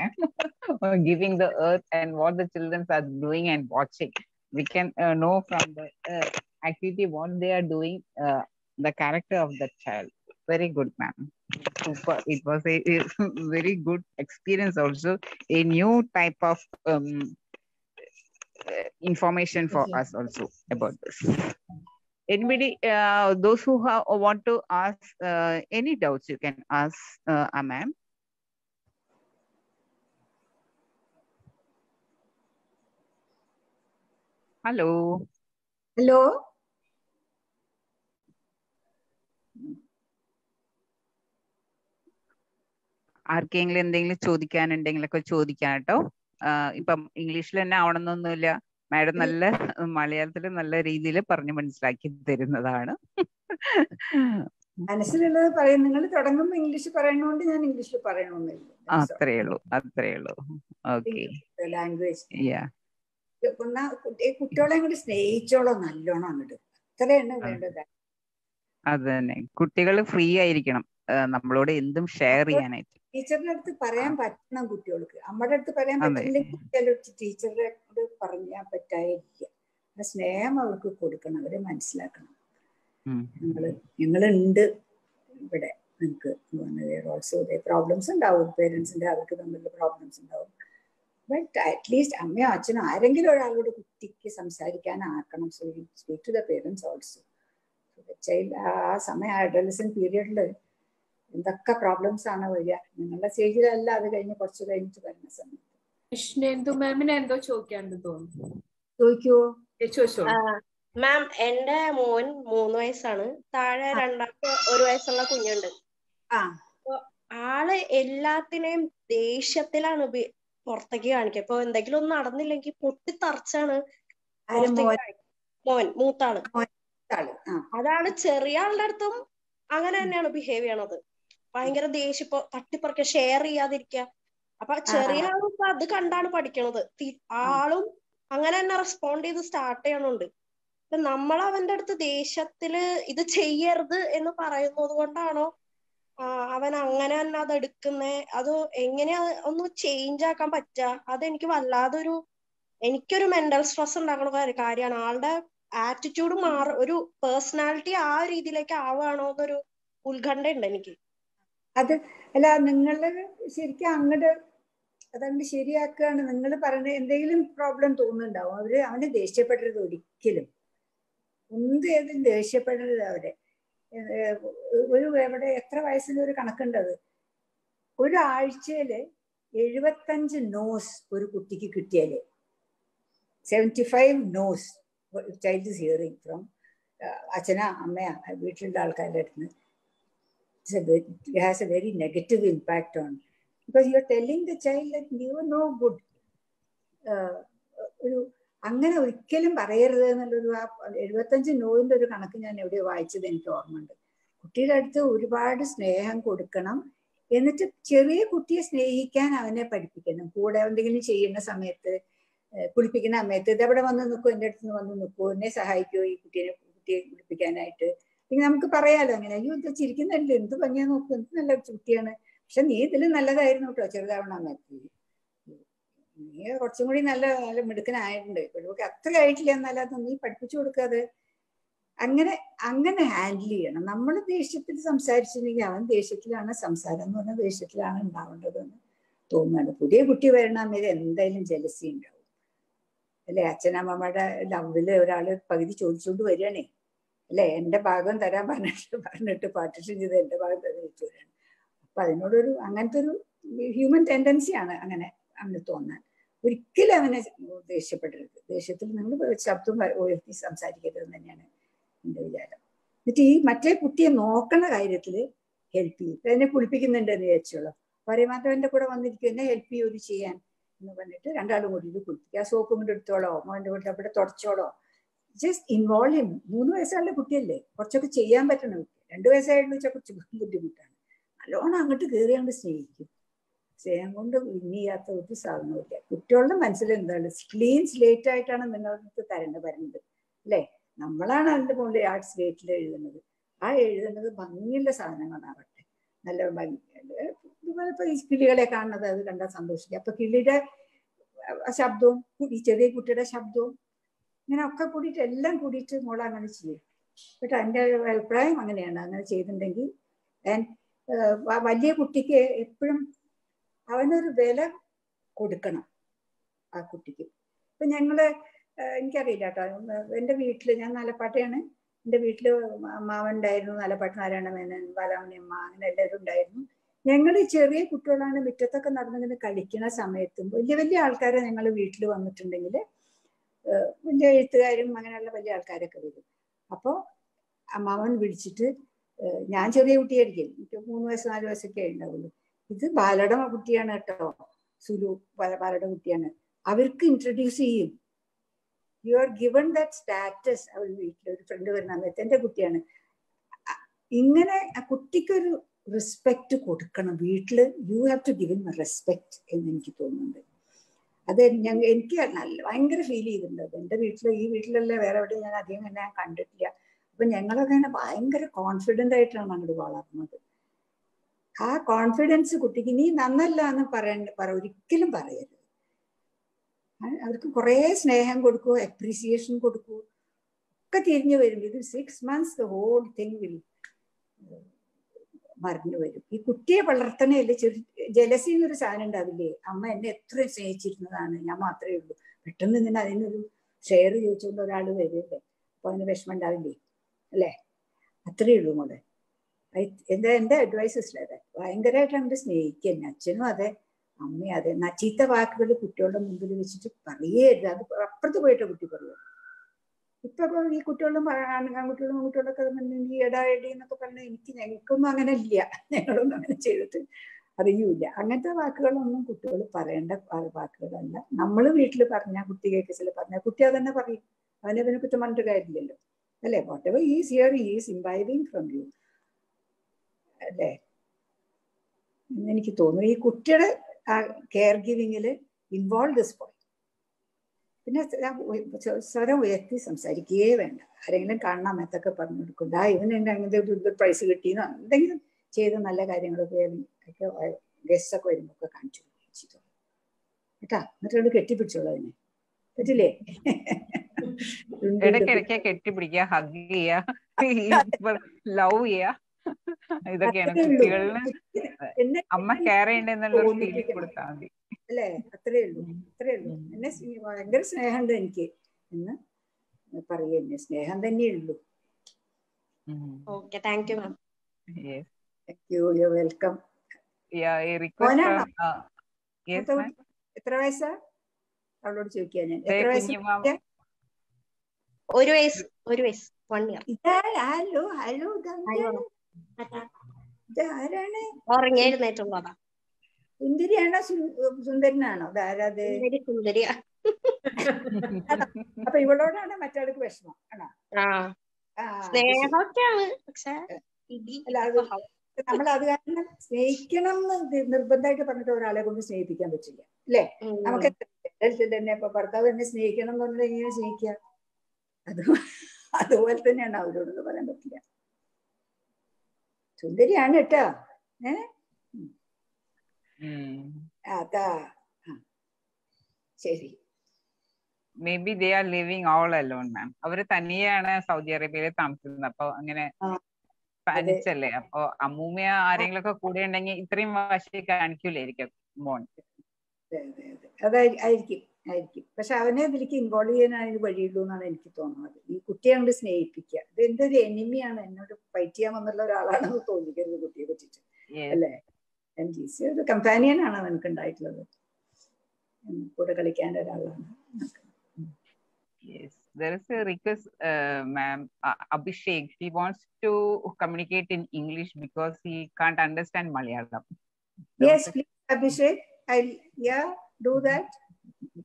giving the earth and what the children are doing and watching. We can know from the activity what they are doing, the character of the child. Very good, ma'am. Super. It was a very good experience also. A new type of information for us also about this. Anybody, those who want to ask any doubts, you can ask ma'am. Hello. Hello. ആർക്കെങ്കിലും എന്തെങ്കിലും ചോദിക്കാനുണ്ടെങ്കിലൊക്കെ ചോദിക്കാം കേട്ടോ. ഇപ്പം ഇംഗ്ലീഷിൽ തന്നെ ആവണമെന്നൊന്നുമില്ല. Madam നല്ല മലയാളത്തിൽ നല്ല രീതിയിൽ പറഞ്ഞു മനസ്സിലാക്കി തരുന്നതാണ്. മനസ്സിലുള്ളത് പറയും. നിങ്ങൾ തുടങ്ങുമ്പോൾ ഇംഗ്ലീഷ് പറയണോണ്ട് ഞാൻ ഇംഗ്ലീഷിൽ പറയണമെന്നില്ല. അത്രേ ഉള്ളൂ. ഓക്കെ. ലാംഗ്വേജ് യാ. കുട്ടികളെ കൂടി സ്നേഹിച്ചോളോ നല്ലോണം അങ്ങോട്ട്. അത്രയാണ് വേണ്ടത്. അത് തന്നെ. കുട്ടികൾ ഫ്രീ ആയിരിക്കണം നമ്മളോട് എന്തും ഷെയർ ചെയ്യാനായിട്ട്. ടീച്ചറിന്റെ അടുത്ത് പറയാൻ പറ്റണം കുട്ടികൾക്ക്. നമ്മുടെ അടുത്ത് പറയാൻ പറ്റില്ലെങ്കിൽ ടീച്ചറുടെ അടുത്ത് പറയാൻ പറ്റാതിരിക്കുക. ആ സ്നേഹം അവർക്ക് കൊടുക്കണം, അവരെ മനസ്സിലാക്കണം. ഞങ്ങളുണ്ട് ഇവിടെ. നിങ്ങൾക്ക് ഓൾസോ പ്രോബ്ലംസ് ഉണ്ടാവും, പേരൻസിന്റെ അവർക്ക് തമ്മിലുള്ള പ്രോബ്ലംസ് ഉണ്ടാവും. ബട്ട് അറ്റ്ലീസ്റ്റ് അമ്മയോ അച്ഛനോ ആരെങ്കിലും ഒരാളോട് കുട്ടിക്ക് സംസാരിക്കാനാക്കണം. So you speak to the parents also. Child ആ സമയം അഡോളസെന്റ് പീരിയഡില് എന്തൊക്കെ പ്രോബ്ലംസ് ആണ് വരിക. നിങ്ങളുടെ സ്റ്റേജിലല്ല, അത് കഴിഞ്ഞ് കുറച്ച് കഴിഞ്ഞിട്ട് വരുന്ന സമയത്ത്. മാമിന് എന്തോ ചോദിക്കാണ്ട് തോന്നുന്നു. ചോദിക്കുവോ? മാം, എന്റെ മോൻ 3 വയസ്സാണ്. താഴെ രണ്ടാമത്തെ 1 വയസ്സുള്ള കുഞ്ഞുണ്ട്. ആള് എല്ലാത്തിനെയും ദേഷ്യത്തിലാണ് പുറത്തേക്ക് കാണിക്കുക. ഇപ്പൊ എന്തെങ്കിലും ഒന്നും നടന്നില്ലെങ്കിൽ പൊട്ടിത്തറച്ചാണ് മോൻ, മൂത്താള്. അതാണ് ചെറിയ ആളുടെ അടുത്തും അങ്ങനെ തന്നെയാണ് ബിഹേവ് ചെയ്യണത്. ഭയങ്കര ദേഷ്യം, ഇപ്പൊ തട്ടിപ്പറക്കുക, ഷെയർ ചെയ്യാതിരിക്കുക. അപ്പൊ ചെറിയ ആളും ഇപ്പൊ അത് കണ്ടാണ് പഠിക്കണത്. ആളും അങ്ങനെ തന്നെ റെസ്പോണ്ട് ചെയ്ത് സ്റ്റാർട്ട് ചെയ്യണുണ്ട്. ഇപ്പൊ നമ്മൾ അവന്റെ അടുത്ത് ദേഷ്യത്തില് ഇത് ചെയ്യരുത് എന്ന് പറയുന്നത് കൊണ്ടാണോ അവൻ അങ്ങനെ തന്നെ അത് എടുക്കുന്നേ? അത് എങ്ങനെയാ ഒന്ന് ചേഞ്ച് ആക്കാൻ പറ്റുക? അതെനിക്ക് വല്ലാതൊരു, എനിക്കൊരു മെന്റൽ സ്ട്രെസ് ഉണ്ടാക്കുന്ന കാര്യമാണ്. ആളുടെ ആറ്റിറ്റ്യൂഡ് ഒരു പേഴ്സണാലിറ്റി ആ രീതിയിലേക്ക് ആവുകയാണോ എന്നൊരു ഉത്കണ്ഠ ഉണ്ട് എനിക്ക്. അത് അല്ല, നിങ്ങള് ശരിക്കും അങ്ങോട്ട് അതങ്ങോട്ട് ശരിയാക്കുകയാണ്. നിങ്ങൾ പറഞ്ഞ എന്തെങ്കിലും പ്രോബ്ലം തോന്നുന്നുണ്ടാവും. അവന് ദേഷ്യപ്പെടരുത് ഒരിക്കലും. ഏതും ദേഷ്യപ്പെടരുത് അവരെ. എവിടെ എത്ര വയസ്സിന് ഒരു കണക്കുണ്ടത്. ഒരാഴ്ചയില് 75 നോസ് ഒരു കുട്ടിക്ക് കിട്ടിയാല് 75 knows child is hearing from അച്ഛനാ അമ്മയാ വീട്ടിലുള്ള ആൾക്കാരുടെ അടുത്ത്. It has a very negative impact on, because you are telling the child that you are no good. അങ്ങനെ ഒരിക്കലും പറയരുത് എന്നുള്ളൊരു 75 നോവിന്റെ ഒരു കണക്ക് ഞാൻ എവിടെയോ വായിച്ചത് എനിക്ക് ഓർമ്മയുണ്ട്. കുട്ടിയുടെ അടുത്ത് ഒരുപാട് സ്നേഹം കൊടുക്കണം. എന്നിട്ട് ചെറിയ കുട്ടിയെ സ്നേഹിക്കാൻ അവനെ പഠിപ്പിക്കണം. കൂടെ എന്തെങ്കിലും ചെയ്യുന്ന സമയത്ത്, കുളിപ്പിക്കുന്ന സമയത്ത് ഇതെവിടെ വന്ന് നിൽക്കുമോ, എൻ്റെ അടുത്ത് നിന്ന് വന്ന് നിൽക്കുമോ, എന്നെ സഹായിക്കുമോ ഈ കുട്ടിയെ കുളിപ്പിക്കാനായിട്ട്. നമുക്ക് പറയാലോ അങ്ങനെ, അയ്യോ ഇത് ചിരിക്കുന്നുണ്ട്, എന്ത് ഭംഗിയാ നോക്കും, എന്ത് നല്ല കുട്ടിയാണ്, പക്ഷെ നീ ഇതിൽ നല്ലതായിരുന്നു കേട്ടോ ചെറുതാവണ സമയത്ത്, നീ കുറച്ചും കൂടി നല്ല മിടുക്കനായിട്ടുണ്ട്, ഇപ്പോഴൊക്കെ അത്ര ആയിട്ടില്ല, എന്നല്ലാതെ നീ പഠിപ്പിച്ചു കൊടുക്കാതെ. അങ്ങനെ ഹാൻഡിൽ ചെയ്യണം. നമ്മൾ ദേഷ്യത്തിൽ സംസാരിച്ചിട്ടുണ്ടെങ്കിൽ അവൻ ദേഷ്യത്തിലാണ്, സംസാരം എന്ന് പറഞ്ഞാൽ ദേഷ്യത്തിലാണ് ഉണ്ടാവേണ്ടതെന്ന് തോന്നുന്നുണ്ട്. പുതിയ കുട്ടി വരണ സമയത്ത് എന്തായാലും ജലസി ഉണ്ടാവും അല്ലെ. അച്ഛനമ്മയുടെ ലവില് ഒരാള് പകുതി ചോദിച്ചുകൊണ്ട് വരികയാണേ അല്ലെ, എന്റെ ഭാഗം തരാൻ പറഞ്ഞിട്ട് പാർട്ടിഷൻ ചെയ്ത് എന്റെ ഭാഗം തന്നിട്ട് വരികയാണ്. അപ്പൊ അതിനോടൊരു അങ്ങനത്തെ ഒരു ഹ്യൂമൻ ടെൻഡൻസിയാണ് അങ്ങനെ അവന് തോന്നാൻ. ഒരിക്കലും അവനെ ദേഷ്യപ്പെടരുത്. ദേഷ്യത്തിൽ നിങ്ങൾ ശബ്ദം ഉയർത്തി സംസാരിക്കരുതെന്ന് തന്നെയാണ് എന്റെ വിചാരം. എന്നിട്ട് ഈ മറ്റേ കുട്ടിയെ നോക്കണ കാര്യത്തിൽ ഹെൽപ്പ് ചെയ്യും. എന്നെ കുളിപ്പിക്കുന്നുണ്ട് എന്ന് വിചാരിച്ചോളൂ, പറയുമാറ്റവന്റെ കൂടെ വന്നിരിക്കും, എന്നെ ഹെൽപ്പ് ചെയ്യും ഇത് ചെയ്യാൻ എന്ന് പറഞ്ഞിട്ട് രണ്ടാളും കൂടി ഇത് കുളിപ്പിക്കുക. സോപ്പും കൊണ്ട് എടുത്തോളോ, മോന്റെ വീട്ടിൽ അവിടെ തുടച്ചോളോ, ജസ്റ്റ് ഇൻവോൾവ് ചെയ്യും. 3 വയസ്സായുള്ള കുട്ടിയല്ലേ, കുറച്ചൊക്കെ ചെയ്യാൻ പറ്റണം. 2 വയസ്സായിട്ടുള്ള വെച്ചാൽ കുറച്ച് ബുദ്ധിമുട്ടാണ്. നല്ലോണം അങ്ങോട്ട് കയറിയാണ്ട് സ്നേഹിക്കും. സ്നേഹം കൊണ്ട് ഇന്നിയാത്ത ഒരു സാധനമില്ല. കുട്ടികളുടെ മനസ്സിൽ എന്താണ്, ക്ലീൻ സ്ലേറ്റ് ആയിട്ടാണ് നിങ്ങൾക്ക് വരുന്നത് അല്ലേ. നമ്മളാണ് അതിൻ്റെ മുകളിൽ ആർട്ട് സ്ലേറ്റിൽ എഴുതുന്നത്. ആ എഴുതുന്നത് ഭംഗിയുള്ള സാധനങ്ങളാവട്ടെ, നല്ല ഭംഗി. ഇതുപോലെ ഇപ്പൊ ഈ കിളികളെ കാണുന്നത് അത് കണ്ടാൽ സന്തോഷിക്കുക. അപ്പൊ കിളിയുടെ ശബ്ദവും ഈ ചെറിയ കുട്ടിയുടെ ശബ്ദവും ഇങ്ങനെ ഒക്കെ കൂടിയിട്ട് എല്ലാം കൂടിയിട്ട് മോളെ അങ്ങനെ ചെയ്യും. പക്ഷെ എൻ്റെ അഭിപ്രായം അങ്ങനെയാണ്. അങ്ങനെ ചെയ്തിട്ടുണ്ടെങ്കിൽ വലിയ കുട്ടിക്ക് എപ്പോഴും അവനൊരു വില കൊടുക്കണം ആ കുട്ടിക്ക്. ഇപ്പൊ എനിക്കറിയില്ല കേട്ടോ, എൻ്റെ വീട്ടില് ഞാൻ നാലപ്പാട്ടയാണ്, എൻ്റെ വീട്ടിൽ അമ്മാവൻ ഉണ്ടായിരുന്നു, നല്ലപ്പാട്ട് നാരായണ മേനൻ, ബാലാമണിയമ്മ, അങ്ങനെ എല്ലാവരും ഉണ്ടായിരുന്നു. ഞങ്ങൾ ചെറിയ കുട്ടികളാണ്, മുറ്റത്തൊക്കെ നടന്നിങ്ങനെ കളിക്കുന്ന സമയത്തും വലിയ വലിയ ആൾക്കാരെ ഞങ്ങൾ വീട്ടിൽ വന്നിട്ടുണ്ടെങ്കിൽ വലിയ എഴുത്തുകാരും അങ്ങനെയുള്ള വലിയ ആൾക്കാരൊക്കെ വരും. അപ്പോൾ അമ്മാവൻ വിളിച്ചിട്ട്, ഞാൻ ചെറിയ കുട്ടിയായിരിക്കും, എനിക്ക് 3 വയസ്സ് 4 വയസ്സൊക്കെ ഉണ്ടാവുള്ളൂ, ഇത് ബാലയുടെ കുട്ടിയാണ് കേട്ടോ, സുലു ബാലയുടെ കുട്ടിയാണ്, അവർക്ക് ഇൻട്രൊഡ്യൂസ് ചെയ്യും. You are given that status. അവർ വീട്ടിൽ ഒരു ഫ്രണ്ട് വരുന്ന സമയത്ത് എൻ്റെ കുട്ടിയാണ്. ഇങ്ങനെ ആ കുട്ടിക്കൊരു റെസ്പെക്ട് കൊടുക്കണം വീട്ടിൽ. You have to give him respect എന്ന് എനിക്ക് തോന്നുന്നുണ്ട്. അത് എനിക്ക് ഭയങ്കര ഫീൽ ചെയ്തിട്ടുണ്ട്. അത് എൻ്റെ വീട്ടിൽ, ഈ വീട്ടിലല്ല, വേറെ എവിടെയും ഞാൻ അധികം എന്നെ കണ്ടിട്ടില്ല. അപ്പൊ ഞങ്ങളൊക്കെ അങ്ങനെ ഭയങ്കര കോൺഫിഡൻ്റ് ആയിട്ടാണ് അങ്ങോട്ട് വളർന്നത്. ആ കോൺഫിഡൻസ് കുട്ടിക്ക് നീ നന്നല്ല എന്ന് ഒരിക്കലും പറയരുത്. അവർക്ക് കുറേ സ്നേഹം കൊടുക്കൂ, അപ്രീസിയേഷൻ കൊടുക്കൂ, ഒക്കെ തിരിഞ്ഞു വരും. ഇത് 6 months the whole thing will മറിഞ്ഞു വരും. ഈ കുട്ടിയെ വളർത്തണേല് ജലസി എന്നൊരു സാധനം ഉണ്ടാവില്ലേ, അമ്മ എന്നെ എത്ര സ്നേഹിച്ചിരുന്നതാണ്, ഞാൻ മാത്രമേ ഉള്ളൂ, പെട്ടെന്ന് ഇങ്ങനെ അതിനൊരു ഷെയർ ചോദിച്ചുകൊണ്ട് ഒരാൾ വരില്ലേ, അപ്പൊ അതിന് വിഷമം ഉണ്ടാവില്ലേ, അല്ലേ? അത്രയേ ഉള്ളൂ മോളെ. എൻ്റെ അഡ്വൈസ് ഇല്ലേ, ഭയങ്കരമായിട്ട് അങ്ങോട്ട് സ്നേഹിക്കുക. അച്ഛനും അതെ, അമ്മയും അതെ. ചീത്ത വാക്കുകൾ കുട്ടികളുടെ മുമ്പിൽ വെച്ചിട്ട് പറയരുത്. അത് അപ്പുറത്ത് പോയിട്ട് കുട്ടി പറയുക. ഇപ്പൊ ഈ കുട്ടികളും ആൺകുട്ടികളൊക്കെ ഈ എടാടി എന്നൊക്കെ പറഞ്ഞാൽ ഞങ്ങൾക്കൊന്നും അങ്ങനെ ഇല്ല, ഞങ്ങളൊന്നും അങ്ങനെ ചെയ്തിട്ട് അറിയൂല. അങ്ങനത്തെ വാക്കുകളൊന്നും കുട്ടികൾ പറയേണ്ട വാക്കുകളല്ല. നമ്മൾ വീട്ടിൽ പറഞ്ഞാൽ കുട്ടി കേൾക്കസിൽ പറഞ്ഞാൽ കുട്ടി അതന്നെ പറയും. അവനെ പിന്നെ കുറ്റം പറഞ്ഞിട്ട് കാര്യമില്ലല്ലോ, അല്ലേ? Whatever is here is imbibing from you, അല്ലേ എന്ന് എനിക്ക് തോന്നുന്നു. ഈ കുട്ടിയുടെ കെയർ ഗിവിങ്ങിൽ ഇൻവോൾവ് ദിസ് പോയിന്റ്. പിന്നെ സ്വരം ഉയർത്തി സംസാരിക്കുകയേ വേണ്ട. ആരെങ്കിലും കാണാൻ മെത്തൊക്കെ പറഞ്ഞു കൊടുക്കില്ല, ഇവന് അങ്ങനത്തെ ഒരു പ്രൈസ് കിട്ടിയെന്നോ എന്തെങ്കിലും ചെയ്ത നല്ല കാര്യങ്ങളൊക്കെ ഒക്കെ ഗസ്റ്റ് ഒക്കെ വരുമ്പോ ഒക്കെ കാണിച്ചു കേട്ടാ. എന്നിട്ട് കെട്ടിപ്പിടിച്ചോളൂ അതിനെ, പറ്റില്ലേ? കെട്ടിപ്പിടിക്കുക, ഹഗ് ചെയ്യുക, ലവ് ചെയ്യുക, ഇതൊക്കെയാണ് കുട്ടികളിന് അമ്മ കെയർ ചെയ്യണ്ടെന്നുള്ള ഫീലിംഗ് കൊടുത്താൽ മതി, അല്ലേ? അത്രേ ഉള്ളൂ, അത്രേ ഉള്ളൂ. എന്നെ ഭയങ്കര സ്നേഹമുണ്ട് എനിക്ക് എന്ന് പറയുക, എന്നെ സ്നേഹം തന്നെ ഉള്ളൂ. Okay, thank you ma'am. Thank you, you welcome. എത്ര വയസ്സാ അവളോട് ചോദിക്കാൻ ഞാൻ? എത്ര വയസ്സ്? 1 വയസ്സ്, 1 വയസ്സ്, 1 ഇയർ. ഹലോ ഹലോ, ഇതാരാണ്? ഉറങ്ങിയിരുന്നേറ്റുള്ളതാ. സുന്ദരിയാണോ സുന്ദരനാണോ? ഇതാരാത്? സുന്ദരിയാ. അപ്പൊ ഇവളോടാണ് മറ്റാൾക്ക് വിഷമം ആണോ? സ്നേഹമൊക്കെയാണ്, പക്ഷെ നമ്മൾ അത് കാരണം സ്നേഹിക്കണം എന്ന് നിർബന്ധമായിട്ട് പറഞ്ഞിട്ട് ഒരാളെ കൊണ്ട് സ്നേഹിപ്പിക്കാൻ പറ്റില്ല, അല്ലേ? നമുക്ക് തന്നെ ഇപ്പൊ ഭർത്താവ് എന്നെ സ്നേഹിക്കണം എന്ന് പറഞ്ഞാൽ എങ്ങനെ സ്നേഹിക്കുക? അതുപോലെ തന്നെയാണ് അവരോടൊന്നും പറയാൻ പറ്റില്ല. സുന്ദരിയാണ് കേട്ടോ. അതാ ശരി. Maybe they are living all alone ma'am. അവര് തന്നെയാണ് സൗദി അറേബ്യയിൽ താമസിക്കുന്നത്. അപ്പൊ അങ്ങനെ തനിച്ചല്ലേ, അപ്പൊ അമ്മൂമ്മയോ ആരെങ്കിലും ഒക്കെ കൂടെ ഉണ്ടെങ്കിൽ ഇത്രയും വാശി കാണിക്കൂലായിരിക്കും മോൻ. അതായിരിക്കും. പക്ഷെ അവനെ ഇതിലേക്ക് ഇൻവോൾവ് ചെയ്യാൻ വഴിയുള്ളൂ എന്നാണ് എനിക്ക് തോന്നുന്നത്. ഈ കുട്ടിയെ കൊണ്ട് സ്നേഹിപ്പിക്കുക, ഇത് എന്റെ ഒരു എനിമിയാണ്, എന്നോട് ഫൈറ്റ് ചെയ്യാൻ വന്നുള്ള ഒരാളാണെന്ന് തോന്നിക്കരുത് കുട്ടിയെ പറ്റിട്ട്, അല്ലേ? ഒരു കമ്പാനിയൻ ആണ് എനിക്ക് ഉണ്ടായിട്ടുള്ളത്, കൂടെ കളിക്കാൻ ഒരാളാണ്. Yes, there is a request, ma'am. Abhishek, he wants to communicate in English because he can't understand Malayalam. Yes, please, Abhishek. I'll do that.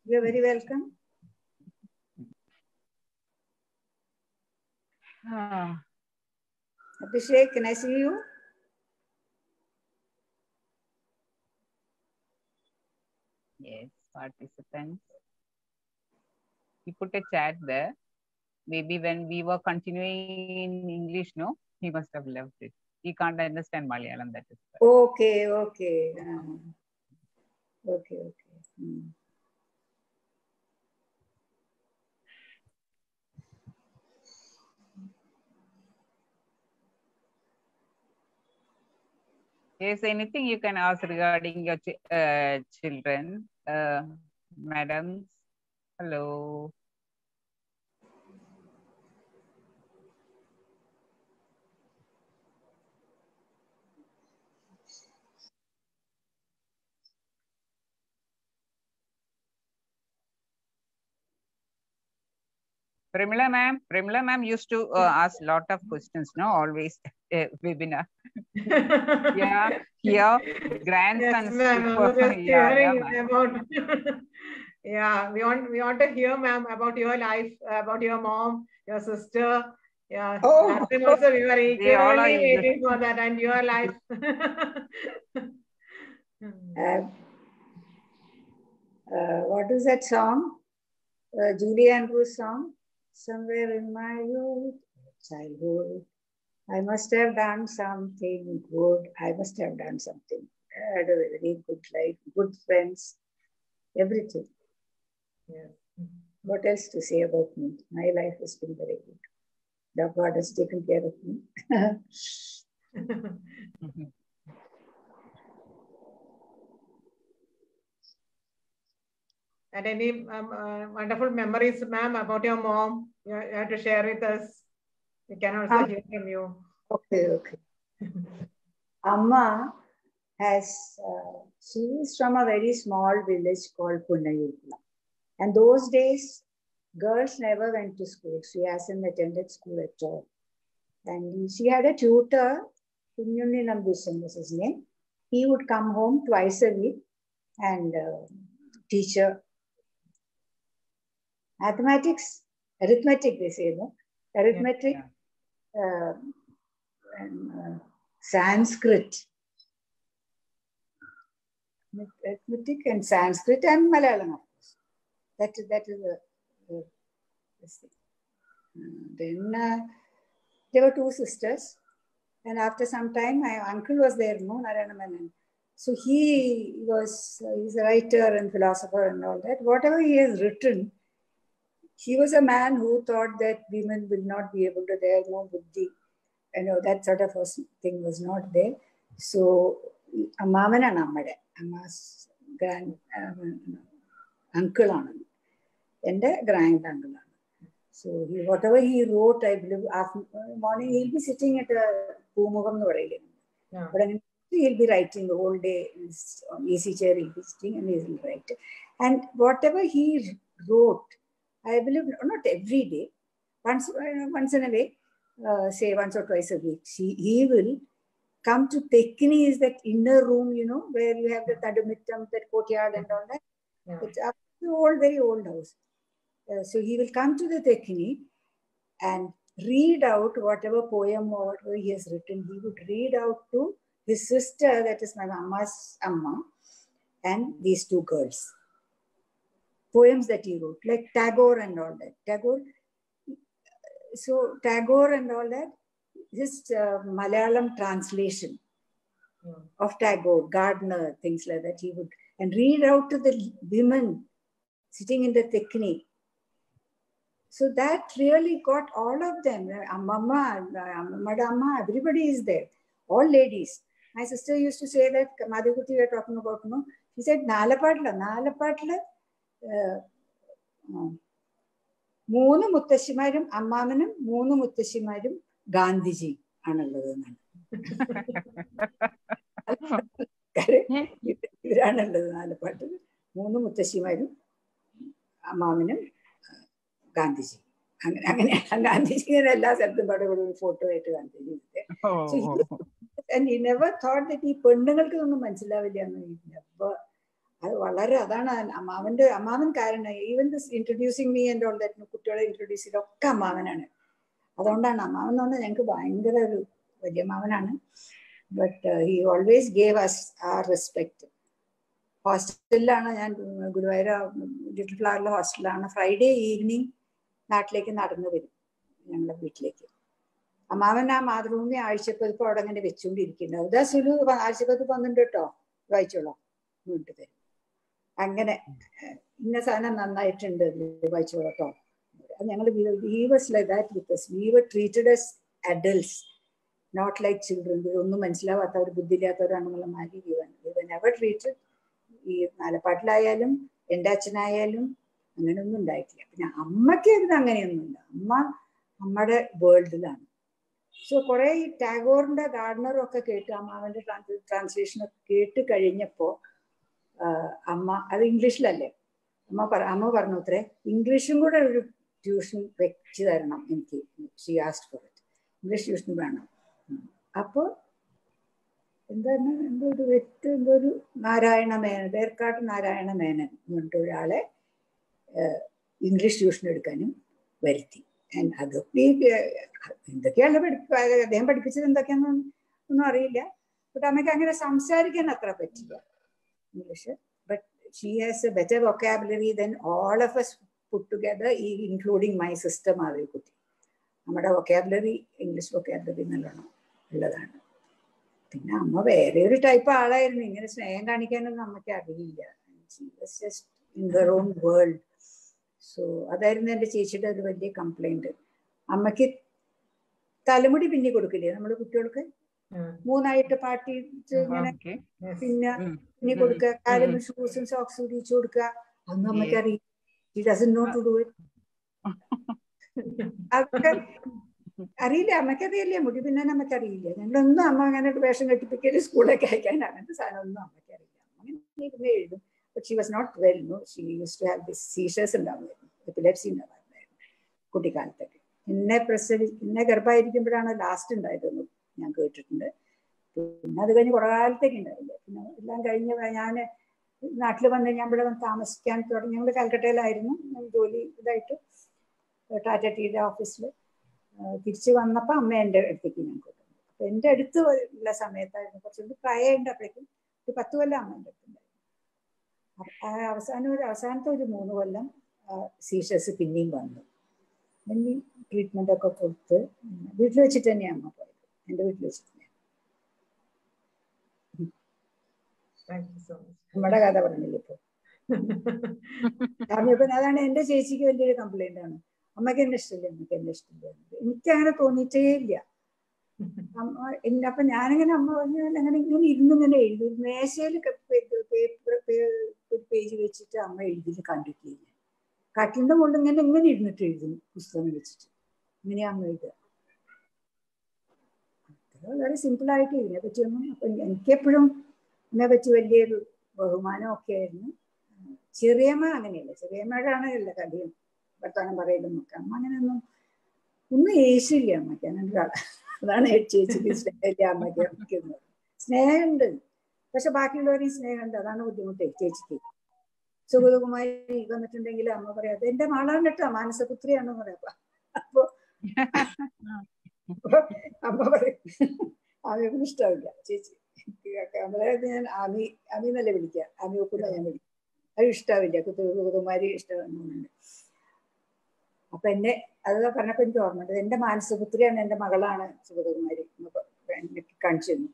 You're very welcome. Abhishek, can I see you? Yes, participants. He put a chat there. Maybe when we were continuing in English, no, he must have left it. He can't understand Malayalam, that is. Okay. Okay. Yes, anything you can ask regarding your children, madams. Hello. Pramila ma'am used to ask lot of questions, no? Always webinar. Yeah, here grandsons. Yes, ma'am. I was just hearing about. Yeah, we want to hear, ma'am, about your life, about your mom, your sister. Yeah, last time also we were eagerly waiting for that, and your life. What is that song? Julie Andrews song. Somewhere in my youth, childhood, I must have done something good. I must have done something. I had a very good life, good friends, everything. Yeah. What else to say about me? My life has been very good. The God has taken care of me. And any wonderful memories, ma'am, about your mom you have to share with us. We can also hear from you. Okay. Amma has, she is from a very small village called Punnayurla. And those days, girls never went to school. She hasn't attended school at all. And she had a tutor, Kunyunni Nambushan was his name. He would come home twice a week and teach her mathematics, arithmetic, they say, no? Arithmetic, and Sanskrit. Arithmetic and Sanskrit and Malayalam, of course. That is the thing. Then there were two sisters, and after some time, my uncle was there, no, Narayana Menon. So he's a writer and philosopher and all that. Whatever he has written, he was a man who thought that women will not be able to, there no buddhi. That sort of thing was not there. So, Ammavan and Amma's grand uncle, and a grand uncle. So, whatever he wrote, I believe, after morning, he'll be sitting at a Pumugam. But he'll be writing the whole day on easy chair, he'll be sitting and he'll write. And whatever he wrote, I believe, not every day, once in a way, say once or twice a week, he will come to Tekini, is that inner room, where you have the Tadumittam, that courtyard and all that. Yeah. It's a very old house. So he will come to the Tekini and read out whatever poem or whatever he has written. He would read out to his sister, that is my Amma's Amma, and these two girls. Poems that he wrote, like Tagore and all that. Tagore and all that, just Malayalam translation of Tagore, Gardner, things like that. He would, and read out to the women sitting in the Tekni. So that really got all of them. Amma, Madamma, everybody is there. All ladies. My sister used to say that, Madhukuti we were talking about, she said, Nalapatla, മൂന്ന് മുത്തശ്ശിമാരും അമ്മാവനും മൂന്ന് മുത്തശ്ശിമാരും ഗാന്ധിജി ആണുള്ളത് എന്നാണ്. ഇവരാണുള്ളത് നാലപ്പാട്ടിൽ. മൂന്ന് മുത്തശ്ശിമാരും അമ്മാവനും ഗാന്ധിജി. അങ്ങനെ ഗാന്ധിജി ഇങ്ങനെ എല്ലാ സ്ഥലത്തും പടപെടും ഒരു ഫോട്ടോ ആയിട്ട് Gandhiji. And he never thought that ഈ പെണ്ണുങ്ങൾക്ക് ഒന്നും മനസ്സിലാവില്ല എന്ന്. അപ്പൊ അത് വളരെ, അതാണ് അമ്മാവൻ കാരണം. Even this introducing me and all that, കുട്ടികളെ ഇൻട്രൊഡ്യൂസ് ചെയ്തൊക്കെ അമ്മാവനാണ്. അതുകൊണ്ടാണ് അമ്മാവൻ എന്ന് പറഞ്ഞാൽ ഞങ്ങൾക്ക് ഭയങ്കര ഒരു വലിയ അമ്മാവനാണ്. But he always gave us our respect. ഹോസ്റ്റലിലാണ് ഞാൻ, ഗുരുവായൂർ ലിറ്റിൽ ഫ്ലവറിലെ ഹോസ്റ്റലിലാണ്. ഫ്രൈഡേ ഈവനിങ് നാട്ടിലേക്ക് നടന്നു വരും ഞങ്ങളുടെ വീട്ടിലേക്ക്. അമ്മാവൻ ആ മാതൃഭൂമി ആഴ്ചപ്പതിപ്പ് അവിടെ അങ്ങനെ വെച്ചുകൊണ്ടിരിക്കുന്നുണ്ടാവും. ഇതാ സുലു ആഴ്ചപ്പതിപ്പ് വന്നിട്ടുണ്ട് കേട്ടോ, വായിച്ചോളാം വീട്ടിൽ തരും. അങ്ങനെ ഇന്ന സാധനം നന്നായിട്ടുണ്ട്, വായിച്ചോളാം കേട്ടോ. ഞങ്ങൾ he was like that with us. We were treated as adults, not like children. ഒന്നും മനസ്സിലാവാത്തവർ, ബുദ്ധിയില്ലാത്തവരാണെന്നുള്ള മാതിരി we were never treated. ഈ നാലപ്പാട്ടിലായാലും എൻ്റെ അച്ഛനായാലും അങ്ങനെയൊന്നും ഉണ്ടായിട്ടില്ല. പിന്നെ അമ്മയ്ക്ക് ഇത് അങ്ങനെയൊന്നുമില്ല. അമ്മയുടെ വേൾഡിലാണ്. സോ കുറെ ഈ ടാഗോറിന്റെ ഗാർഡനറും ഒക്കെ കേട്ട്, അമ്മാവന്റെ ട്രാൻസ്ലേഷനൊക്കെ കേട്ട് കഴിഞ്ഞപ്പോ അമ്മ, അത് ഇംഗ്ലീഷിലല്ലേ, അമ്മ പറഞ്ഞു അത്രേ, ഇംഗ്ലീഷും കൂടെ ഒരു ട്യൂഷൻ വെച്ച് തരണം എനിക്ക്. She asked for it. English tuition വേണം. അപ്പോൾ എന്താണ് എന്തോ ഒരു നാരായണ മേനൻ, വേർക്കാട്ട് നാരായണ മേനൻ എന്നിട്ട് ഒരാളെ ഇംഗ്ലീഷ് ട്യൂഷൻ എടുക്കാനും വരുത്തി. അതൊക്കെ എന്തൊക്കെയാണ് അദ്ദേഹം പഠിപ്പിച്ചത് എന്തൊക്കെയാണെന്നൊന്നും അറിയില്ല. ബട്ട് അമ്മയ്ക്ക് അങ്ങനെ സംസാരിക്കാൻ അത്ര പറ്റില്ല English. But she has A better vocabulary then all of us put together, including my sister Madhavikutty. നമ്മുടെ വൊക്കാബുലറി ഇംഗ്ലീഷ് വൊക്കാബുലറി നല്ലോണം ഉള്ളതാണ്. പിന്നെ അമ്മ വേറെ ഒരു ടൈപ്പ് ആളായിരുന്നു. ഇങ്ങനെ സ്നേഹം കാണിക്കാനൊന്നും അമ്മയ്ക്ക് അറിയില്ല. Just in her on world. So അതായിരുന്നു എൻ്റെ ചേച്ചിയുടെ ഒരു വലിയ കംപ്ലൈന്റ്. അമ്മയ്ക്ക് തലമുടി പിന്നി കൊടുക്കില്ലേ നമ്മുടെ കുട്ടികൾക്ക്, 3 പാർട്ടി ഇങ്ങനെ പിന്നെ പിന്നി കൊടുക്കുക, കാലും ഷൂസും സോക്സും ഇടിച്ചു കൊടുക്കുക. അതൊന്നും അമ്മയ്ക്ക് അറിയില്ല. She doesn't know to do it. അതൊക്കെ അറിയില്ല, അമ്മയ്ക്കറിയില്ലേ. മുടി പിന്നെ അമ്മയ്ക്കറിയില്ല. ഞങ്ങളൊന്നും അമ്മ അങ്ങനെ വേഷം കെട്ടിപ്പിക്കല് സ്കൂളിലേക്ക് അയക്കാൻ അങ്ങനത്തെ സാധനമൊന്നും അമ്മയ്ക്കറിയില്ല. അങ്ങനെ ഇരുന്ന് എഴുതും. But she was not well, no. She used to have this seizures ഉണ്ടാവുമായിരുന്നു, എപ്പിലെപ്സി ഉണ്ടാവാറുണ്ടായിരുന്നു കുട്ടിക്കാലത്തൊക്കെ. എന്നെ ഗർഭമായിരിക്കുമ്പോഴാണ് ലാസ്റ്റ് ഉണ്ടായതെന്ന് ഞാൻ കേട്ടിട്ടുണ്ട്. പിന്നെ അത് കഴിഞ്ഞ് കുറെ കാലത്തേക്ക് ഉണ്ടായില്ല. പിന്നെ എല്ലാം കഴിഞ്ഞ് ഞാൻ നാട്ടിൽ വന്ന് ഞാൻ ഇവിടെ താമസിക്കാൻ തുടങ്ങി. ഞങ്ങൾ കൽക്കട്ടയിലായിരുന്നു ജോലി ഇതായിട്ട്, ടാറ്റ ടീയുടെ ഓഫീസിൽ. തിരിച്ച് വന്നപ്പോൾ അമ്മ എൻ്റെ അടുത്തേക്ക് ഞാൻ കൊണ്ടുവന്നു. അപ്പം എൻ്റെ അടുത്ത് ഉള്ള സമയത്തായിരുന്നു, കുറച്ചുകൂടി പ്രായമുണ്ട്. അപ്പോഴേക്കും ഒരു 10 കൊല്ലം അമ്മ എൻ്റെ അടുത്തുണ്ടായിരുന്നു. അവസാനത്തെ ഒരു 3 കൊല്ലം സീഷസ് പിന്നെയും വന്നു. പിന്നെ ട്രീറ്റ്മെൻ്റ് ഒക്കെ കൊടുത്ത് വീട്ടിൽ വെച്ചിട്ട് തന്നെയാണ് അമ്മ പോയത്. എൻ്റെ വീട്ടിൽ വെച്ചിട്ട് തന്നെയാണ്. നമ്മുടെ കഥ പറഞ്ഞില്ല ഇപ്പോൾ. അപ്പം അതാണ് എൻ്റെ ചേച്ചിക്ക് വലിയൊരു കംപ്ലൈൻ്റ് ആണ്. അമ്മയ്ക്ക് എന്നെ ഇഷ്ടമില്ല, അമ്മയ്ക്ക് എന്നെ ഇഷ്ടമില്ല. എനിക്കങ്ങനെ തോന്നിയിട്ടേ ഇല്ല. അപ്പൊ ഞാനിങ്ങനെ അമ്മ പറഞ്ഞാൽ അങ്ങനെ ഇങ്ങനെ ഇങ്ങനെ എഴുതും. മേശയിൽ ഒരു പേജ് വെച്ചിട്ട് അമ്മ എഴുതിയിട്ട് കണ്ടിട്ടില്ല. കട്ടിലിന്റെ മുകളിൽ ഇങ്ങനെ ഇരുന്നിട്ട് എഴുതും, പുസ്തകം വെച്ചിട്ട്. ഇങ്ങനെയാ അമ്മ എഴുതുക. വളരെ സിമ്പിളായിട്ട് ഇതിനെ പറ്റിയൊന്നും. അപ്പൊ എനിക്കെപ്പോഴും ഇതിനെ പറ്റി വലിയൊരു ബഹുമാനമൊക്കെ ആയിരുന്നു. ചെറിയമ്മ അങ്ങനെയല്ല, ചെറിയമ്മയോടാണ് എല്ലാ കഥയും വർത്താനം പറയലും ഒക്കെ. അമ്മ അങ്ങനെയൊന്നും ഏശില്ല അമ്മയ്ക്ക്. അങ്ങനെ ഒരാളാണ്. അതാണ് ചേച്ചിക്ക് സ്നേഹമില്ല, അമ്മയ്ക്ക് അമ്മയ്ക്കൊന്നും സ്നേഹമുണ്ട്. പക്ഷെ ബാക്കിയുള്ളവരെയും സ്നേഹമുണ്ട്. അതാണ് ബുദ്ധിമുട്ട് ചേച്ചിക്ക്. സുഗതകുമാരി വന്നിട്ടുണ്ടെങ്കിൽ അമ്മ പറയാം, അത് എന്റെ മകളാണ് കേട്ടോ, മാനസപുത്രിയാണെന്ന് പറയാം. അപ്പൊ അമ്മ പറയും ആമിയൊന്നും ഇഷ്ടമില്ല ചേച്ചി. അതായത് ഞാൻ ആമി എന്നല്ല വിളിക്കുക, ആമി ഒക്കുന്ന ഞാൻ വിളിക്കുക. അത് ഇഷ്ടാവില്ല, സുഗതകുമാരി ഇഷ്ടമെന്നുണ്ട്. അപ്പൊ എന്നെ അത് പറഞ്ഞപ്പോ എനിക്ക് ഓർമ്മയുണ്ട്, എന്റെ മാനസപുത്രിയാണ്, എന്റെ മകളാണ് സുഗതകുമാരി എന്നൊക്കെ കാണിച്ചു തന്നു.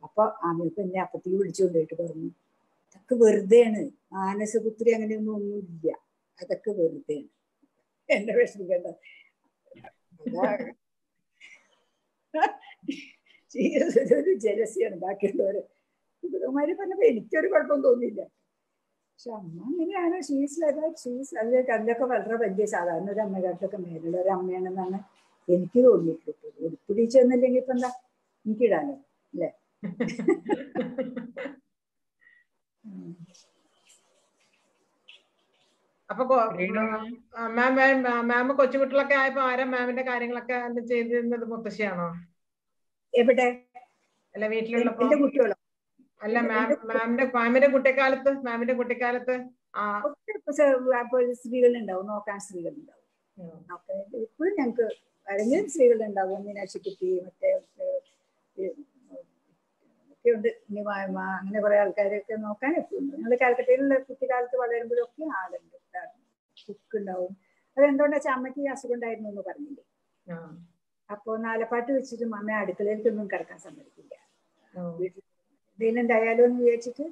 അപ്പൊ ആമിയപ്പോ എന്നെ അപ്പത്തേക്ക് വിളിച്ചുകൊണ്ട് പോയിട്ട് പറഞ്ഞു, അതൊക്കെ വെറുതെയാണ്, മാനസപുത്രി അങ്ങനെയൊന്നും ഒന്നുമില്ല, അതൊക്കെ വെറുതെയാണ്. എന്റെ വിഷമിക്കേണ്ട. ഒരു ജലസിയാണ് ബാക്കിയുള്ളവര്. സുഗതകുമാരി പറഞ്ഞപ്പോ എനിക്കൊരു കുഴപ്പം തോന്നിയില്ല. പക്ഷെ അമ്മ അങ്ങനെയാണ്. അതിലൊക്കെ വളരെ വലിയ സാധാരണ ഒരു അമ്മകാട്ടിലൊക്കെ മേലുള്ള ഒരു അമ്മയാണെന്നാണ് എനിക്ക് തോന്നിയിട്ടുള്ളത്. ഉടുപ്പിടി ചെന്നില്ലെങ്കിൽ ഇപ്പൊ എന്താ എനിക്കിടാനോ അല്ലേ? അപ്പൊ മാം കൊച്ചുകുട്ടികളൊക്കെ ആയപ്പോ ആരാ മാമിന്റെ കാര്യങ്ങളൊക്കെ ചെയ്തിരുന്നത്? മുത്തശ്ശിയാണോ? എവിടെ? അല്ല വീട്ടിലുള്ളപ്പോ? എന്റെ കുട്ടികളോ? അല്ല മാമിന്റെ കുട്ടിക്കാലത്ത് സ്ത്രീകളുണ്ടാവും, നോക്കാൻ സ്ത്രീകളുണ്ടാവും. ഇപ്പോഴും ഞങ്ങക്ക് ആരെങ്കിലും സ്ത്രീകളുണ്ടാവും. മീനാക്ഷിക്കുട്ടി, മറ്റേ ഒക്കെയുണ്ട്, നിമായ്മ, അങ്ങനെ കുറെ ആൾക്കാരൊക്കെ നോക്കാൻ എപ്പോഴും. ഞങ്ങൾ കാലക്കട്ടയിലുള്ള കുട്ടിക്കാലത്ത് വളരുമ്പോഴൊക്കെ ആളുണ്ട്, കുക്ക് ഉണ്ടാവും. അതെന്തുകൊണ്ടാ വെച്ചാൽ അമ്മയ്ക്ക് അസുഖം ഉണ്ടായിരുന്നു എന്ന് പറഞ്ഞില്ലേ. അപ്പൊ നാലപ്പാട്ട് വെച്ചിട്ട് അമ്മ അടുക്കളയിലേക്കൊന്നും കിടക്കാൻ സമ്മതിക്കില്ല. വീട്ടിൽ എന്തെങ്കിലും ഉണ്ടായാലോ എന്ന് വിചാരിച്ചിട്ട്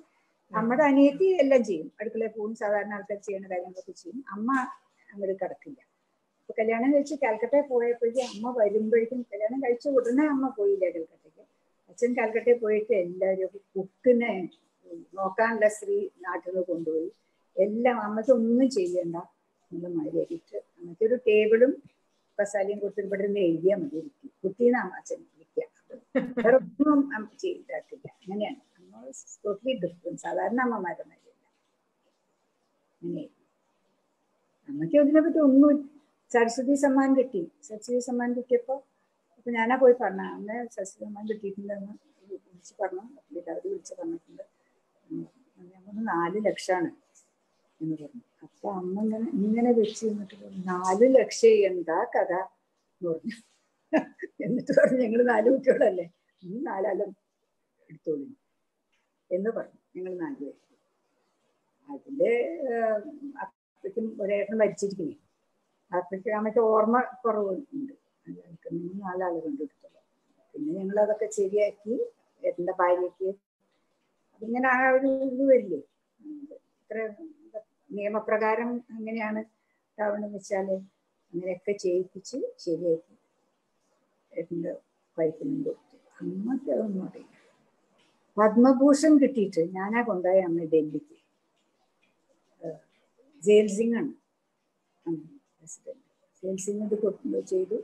അമ്മയുടെ അനിയത്തി എല്ലാം ചെയ്യും. അടുക്കളയിൽ പോകും, സാധാരണ ആൾക്കാർ ചെയ്യുന്ന കാര്യങ്ങളൊക്കെ ചെയ്യും. അമ്മ അങ്ങോട്ട് കിടക്കില്ല. അപ്പൊ കല്യാണം കഴിച്ച് കാൽക്കട്ടയിൽ പോയപ്പോഴേക്കും അമ്മ വരുമ്പോഴേക്കും, കല്യാണം കഴിച്ച ഉടനെ അമ്മ പോയില്ല കൽക്കട്ടയ്ക്ക്. അച്ഛൻ കാൽക്കട്ടയിൽ പോയിട്ട് എല്ലാവരും കുക്കിനെ നോക്കാനുള്ള സ്ത്രീ നാട്ടിൽ നിന്ന് കൊണ്ടുപോയി. എല്ലാം അമ്മയ്ക്ക് ഒന്നും ചെയ്യണ്ട, നല്ല മര്യാദയിട്ട് അമ്മയ്ക്കൊരു ടേബിളും കസാലയും കൊടുത്തിട്ട് ഇവിടെ നിന്ന് എഴുതിയാൽ മതി, കുട്ടീന്നാണ് അച്ഛൻ വിളിക്കുക. വേറെ ഒന്നും ചെയ്തിട്ടില്ല. അങ്ങനെയാണ് അമ്മ ടോട്ടലി ഡിഫറൻസ്. സാധാരണ അമ്മമാരൊന്നുമില്ല. അങ്ങനെയായിരുന്നു. അമ്മയ്ക്ക് അതിനെ പറ്റി ഒന്നും സരസ്വതി സമ്മാൻ കിട്ടി. സരസ്വതി സമ്മാൻ കിട്ടിയപ്പോൾ അപ്പൊ ഞാനാ പോയി പറഞ്ഞ അന്ന് സരസ്വതി സമ്മാൻ കിട്ടിയിട്ടുണ്ടെന്ന് വിളിച്ച് പറഞ്ഞു. അവർ വിളിച്ച് പറഞ്ഞിട്ടുണ്ട്. ഞങ്ങൾ 4 ലക്ഷമാണ് എന്ന് പറഞ്ഞു. അപ്പൊ അമ്മ ഇങ്ങനെ വെച്ച് നിന്നിട്ട് 4 ലക്ഷം എന്താ കഥ എന്ന് പറഞ്ഞു. എന്നിട്ട് പറഞ്ഞു ഞങ്ങൾ 4 കുട്ടികളല്ലേ, 4 എടുത്തോളൂ എന്ന് പറഞ്ഞു. ഞങ്ങൾ 4 പേര്. അതിന്റെ അപ്പോഴേക്കും ഒരേട്ടൻ മരിച്ചിരിക്കുന്നേ. അപ്പോഴേക്കും അമ്മയ്ക്ക് ഓർമ്മ കുറവുണ്ട്. 4 കണ്ടെടുത്തോളൂ. പിന്നെ ഞങ്ങൾ അതൊക്കെ ശരിയാക്കി ഏട്ടൻ്റെ ഭാര്യയ്ക്ക് അതിങ്ങനെ ആ ഒരു ഇത് വരില്ലേ, ഇത്ര നിയമപ്രകാരം എങ്ങനെയാണ് ഉണ്ടാവണമെന്ന് വെച്ചാല് അങ്ങനെയൊക്കെ ചെയ്യിപ്പിച്ച് ശരിയാക്കി ഏട്ടൻ്റെ വൈഫിനും കൊടുത്തു. അമ്മയ്ക്ക് അതൊന്നും അറിയില്ല. പത്മഭൂഷൺ കിട്ടിയിട്ട് ഞാനാ കൊണ്ടുപോയ അമ്മ ഡൽഹിക്ക്. ജയിൽ സിംഗ് ആണ് പ്രസിഡന്റ്. ജയിൽ സിംഗ് ഇത് ചെയ്തു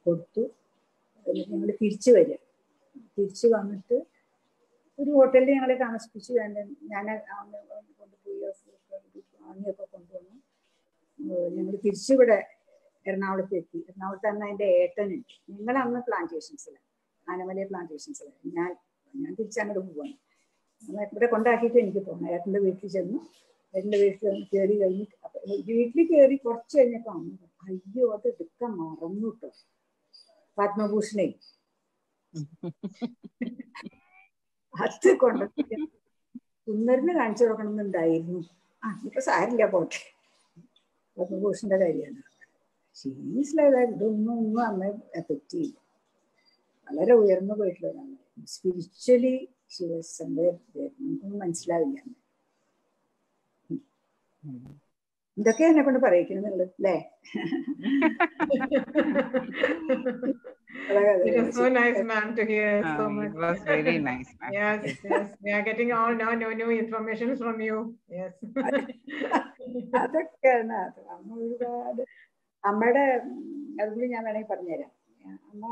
കൊടുത്തു. എന്നിട്ട് ഞങ്ങൾ തിരിച്ചു വരിക. തിരിച്ചു വന്നിട്ട് ഒരു ഹോട്ടലിൽ ഞങ്ങളെ താമസിപ്പിച്ചു. ഞാൻ കൊണ്ടുപോയി വാങ്ങിയൊക്കെ കൊണ്ടുവന്നു. ഞങ്ങൾ തിരിച്ചിവിടെ എറണാകുളത്ത് എത്തി. എറണാകുളത്ത് അന്ന് അതിൻ്റെ ഏട്ടനുണ്ട്. ഞങ്ങളന്ന് പ്ലാന്റേഷൻസിലാണ്, ആനമലയ പ്ലാന്റേഷൻസിലാണ്. ഞാൻ തിരിച്ചങ്ങോട്ട് പോവാണ്. ഇവിടെ കൊണ്ടാക്കിയിട്ട് എനിക്ക് പോകണം. ഏട്ടൻ്റെ വീട്ടിൽ ചെന്നു. ഏട്ടൻ്റെ വീട്ടിൽ കയറി കഴിഞ്ഞിട്ട് വീട്ടിൽ കയറി കുറച്ച് കഴിഞ്ഞപ്പോൾ അമ്മ അയ്യോ അത് എടുക്കാൻ മറന്നു കേട്ടോ പത്മഭൂഷണേ. അത് കൊണ്ട് സുന്ദരന് കാണിച്ചു കൊടുക്കണമെന്നുണ്ടായിരുന്നു. ഇപ്പൊ സാരില്ല പോട്ടെ, പത്മഭൂഷന്റെ കാര്യമാണ്. സീരിയസ്ലായത് ഒന്നും അമ്മയെ എഫക്റ്റ് ചെയ്യില്ല. വളരെ ഉയർന്നു പോയിട്ടുള്ളതാണ്. സ്പിരിച്വലി നമുക്കൊന്നും മനസ്സിലാവില്ല. ഇതൊക്കെ എന്നെ കൊണ്ട് പറയിക്കുന്നുള്ളു അല്ലേ? It was so nice, ma'am, to hear so much. It was very nice, ma'am. Yes, yes. We are getting all now new information from you. Yes. അതൊക്കെയാണ് അത്. അമ്മ ഒരുപാട് അമ്മയുടെ അതുകൂടി ഞാൻ വേണമെങ്കിൽ പറഞ്ഞുതരാം. അമ്മ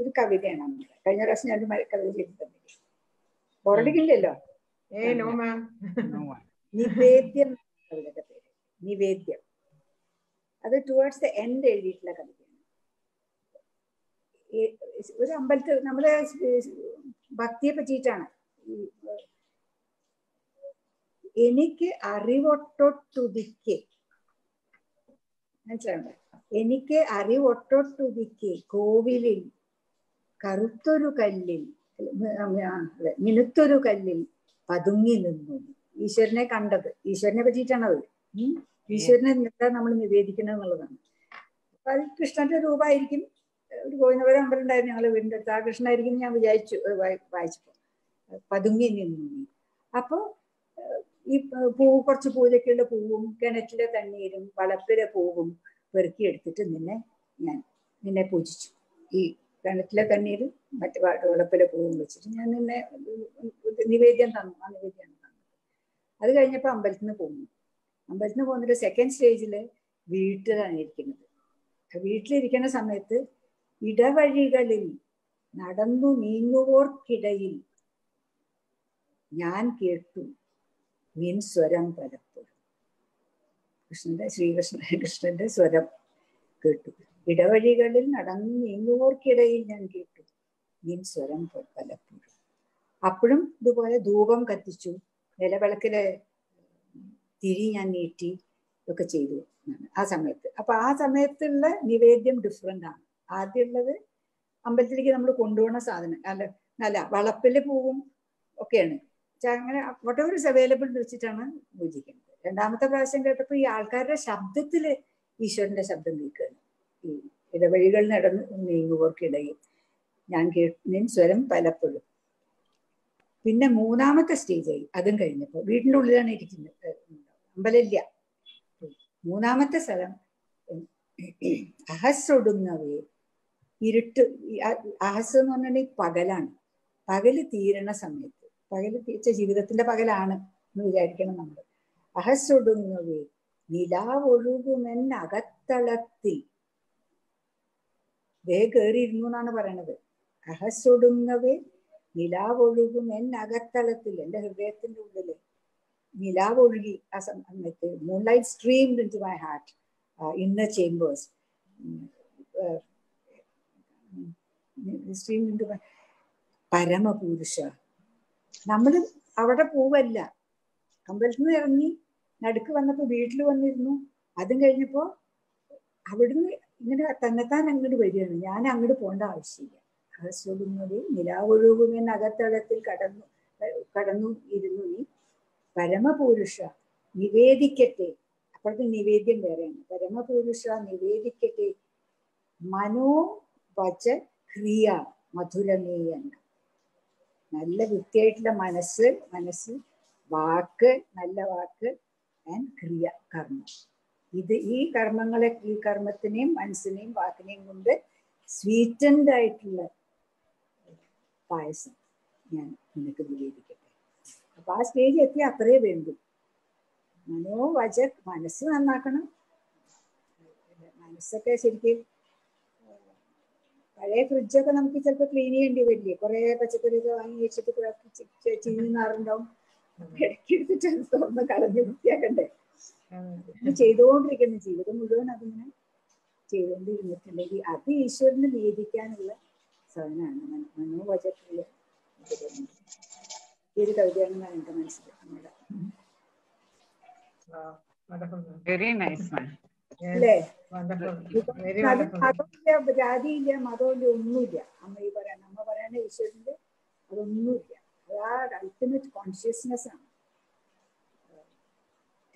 ഒരു കവിതയാണ് അമ്മ. കഴിഞ്ഞ പ്രാവശ്യം ഞാൻ കവിത ചെയ്തിട്ടുണ്ട്. ബോറടിക്കില്ലല്ലോ? No, ma'am. നിവേദ്യം കവിതയുടെ പേര് നിവേദ്യം. അത് ടുവേർഡ്സ് ദ എൻഡ് എഴുതിയിട്ടുള്ള കവിതയാണ്. ഒരു അമ്പലത്തിൽ നമ്മളെ ഭക്തിയെ പറ്റിയിട്ടാണ്. എനിക്ക് അറിവൊട്ടൊട്ടുതിക്കെ, മനസ്സിലാവുണ്ടോ? എനിക്ക് അറിവൊട്ടൊട്ടുതിക്കെ കോവിലിൽ കറുത്തൊരു കല്ലിൽ മിനുത്തൊരു കല്ലിൽ പതുങ്ങി നിന്നു. ഈശ്വരനെ കണ്ടത്, ഈശ്വരനെ പറ്റിയിട്ടാണത്. ഈശ്വരനെ എന്താ നമ്മൾ നിവേദിക്കണം എന്നുള്ളതാണ്. അപ്പൊ അത് കൃഷ്ണന്റെ രൂപമായിരിക്കും. ഒരു ഗോവിന്ദപുരം അമ്പലം ഉണ്ടായിരുന്നു ഞങ്ങൾ വീടിൻ്റെ അടുത്ത്. ആ കൃഷ്ണനായിരിക്കും ഞാൻ വിചാരിച്ചു വായിച്ചപ്പോ. പതുങ്ങി നിന്നു. അപ്പൊ ഈ കുറച്ച് പൂജയ്ക്കുള്ള പൂവും കിണറ്റിലെ തണ്ണീരും വളപ്പിലെ പൂവും പെറുക്കിയെടുത്തിട്ട് നിന്നെ പൂജിച്ചു. ഈ കിണറ്റിലെ തണ്ണീരും മറ്റു വളപ്പിലെ പൂവും വെച്ചിട്ട് ഞാൻ നിന്നെ നിവേദ്യം തന്നു. ആ നിവേദ്യം തന്നു. അത് കഴിഞ്ഞപ്പോൾ അമ്പലത്തിൽ നിന്ന് പോകുന്നു. അമ്പലത്തിൽ നിന്ന് പോകുന്നൊരു സെക്കൻഡ് സ്റ്റേജില് വീട്ടിലാണ് ഇരിക്കുന്നത്. വീട്ടിലിരിക്കുന്ന സമയത്ത് ഇടവഴികളിൽ നടന്നു നീങ്ങുവോർക്കിടയിൽ ഞാൻ നിൻ സ്വരം പലപ്പോഴും. കൃഷ്ണന്റെ സ്വരം കേട്ടു. ഇടവഴികളിൽ നടന്നു നീങ്ങുവോർക്കിടയിൽ ഞാൻ കേട്ടു നിൻ സ്വരം പലപ്പോഴും. അപ്പോഴും ഇതുപോലെ ധൂപം കത്തിച്ചു, നിലവിളക്കിലെ തിരി ഞാൻ നീട്ടി ഒക്കെ ചെയ്തു ആ സമയത്ത്. അപ്പൊ ആ സമയത്തുള്ള നിവേദ്യം ഡിഫറെന്റ് ആണ്. ആദ്യമുള്ളത് അമ്പലത്തിലേക്ക് നമ്മൾ കൊണ്ടുപോകുന്ന സാധനം നല്ല വളപ്പില് പൂവും ഒക്കെയാണ്. അങ്ങനെ വട്ടവർ അവൈലബിൾ വെച്ചിട്ടാണ് പൂജിക്കുന്നത്. രണ്ടാമത്തെ പ്രാവശ്യം കേട്ടപ്പോൾ ഈ ആൾക്കാരുടെ ശബ്ദത്തില് ഈശ്വരന്റെ ശബ്ദം കേൾക്കുകയാണ്. ഈ ഇടവഴികൾ നടന്ന് നീങ്ങുവോർക്കിടയിൽ ഞാൻ നിൻ സ്വരം പലപ്പോഴും. പിന്നെ മൂന്നാമത്തെ സ്റ്റേജായി. അതും കഴിഞ്ഞപ്പോൾ വീടിൻ്റെ ഉള്ളിലാണ് ഇരിക്കുന്നത്, അമ്പലമില്ല. മൂന്നാമത്തെ സ്ഥലം അഹസ്സൊടുങ്ങവേ ഇരുട്ട്. അഹസ് എന്ന് പറഞ്ഞിട്ടുണ്ടെങ്കിൽ പകലാണ്. പകല് തീരണ സമയത്ത്, പകല് തീർച്ച ജീവിതത്തിന്റെ പകലാണ് എന്ന് വിചാരിക്കണം നമ്മൾ. അഹസ്സൊടുങ്ങവേ നിലാവൊഴുകുമെന്നകത്തളത്തിൽ കയറിയിരുന്നു എന്നാണ് പറയണത്. അഹസ്സൊടുങ്ങവേ നിലാവൊഴുകുമെന്നകത്തളത്തിൽ, എൻ്റെ ഹൃദയത്തിന്റെ ഉള്ളില് Nilavozhugi, moonlight streamed into my heart, inner chambers. Streamed into my Paramapurusha. നമ്മൾ അവിടെ പോവല്ല, അമ്പലത്തിൽ നിന്ന് ഇറങ്ങി നടുക്ക് വന്നപ്പോൾ വീട്ടിൽ വന്നിരുന്നു. അതും കഴിഞ്ഞപ്പോൾ അവിടുന്ന് ഇങ്ങനെ തന്നെത്താൻ അങ്ങോട്ട് വരികയാണ്. ഞാൻ അങ്ങോട്ട് പോകേണ്ട ആവശ്യമില്ല. ആവശ്യമൊന്നുകൂടി നിലാവൊഴുകുമെന്ന് അകത്തളത്തിൽ കടന്നു ഇരുന്നു നീ പരമപുരുഷ നിവേദിക്കട്ടെ. അപ്പോഴത്തെ നിവേദ്യം വേറെയാണ്. പരമപുരുഷ നിവേദിക്കട്ടെ മനോവച ക്രിയ മധുരമേയെന്ന. നല്ല വൃത്തിയായിട്ടുള്ള മനസ്സ്, വാക്ക്, നല്ല വാക്ക് ആൻഡ് ക്രിയ, കർമ്മം. ഈ കർമ്മത്തിനെയും മനസ്സിനെയും വാക്കിനെയും കൊണ്ട് സ്വീറ്റൻഡ് ആയിട്ടുള്ള പായസം ഞാൻ നിനക്ക് നിവേദിക്കട്ടെ. അപ്പൊ ആ സ്റ്റേജ് എത്തി അത്രേ വേണ്ടു. മനോവച, മനസ്സ് നന്നാക്കണം. മനസ്സൊക്കെ ശരിക്കും പഴയ ഫ്രിഡ്ജൊക്കെ നമുക്ക് ചിലപ്പോൾ ക്ലീൻ ചെയ്യേണ്ടി വരില്ലേ? കുറെ പച്ചക്കറിയൊക്കെ വാങ്ങി വെച്ചിട്ട് ചീഞ്ഞാറുണ്ടാവും. ഇടയ്ക്കെടുത്തിട്ട് തുറന്ന് കളഞ്ഞ് വൃത്തിയാക്കണ്ടേ? ചെയ്തുകൊണ്ടിരിക്കുന്ന ജീവിതം മുഴുവൻ അതിങ്ങനെ ചെയ്തുകൊണ്ടിരുന്നിട്ടുണ്ടെങ്കിൽ അത് ഈശ്വരനെ നീതിക്കാനുള്ള സാധനമാണ്. മനോവചക്രിയ. ഈ ഒരു കവിതയാണെന്നാണ് എന്റെ മനസ്സിൽ. അല്ലേ? മതമില്ല, ജാതിയില്ല, മതമില്ല, ഒന്നുമില്ല. അമ്മ പറയണ ഈശ്വരന്റെ അതൊന്നുമില്ല. അത് ആ അൾട്ടിമേറ്റ് കോൺഷ്യസ്നെസ് ആണ്.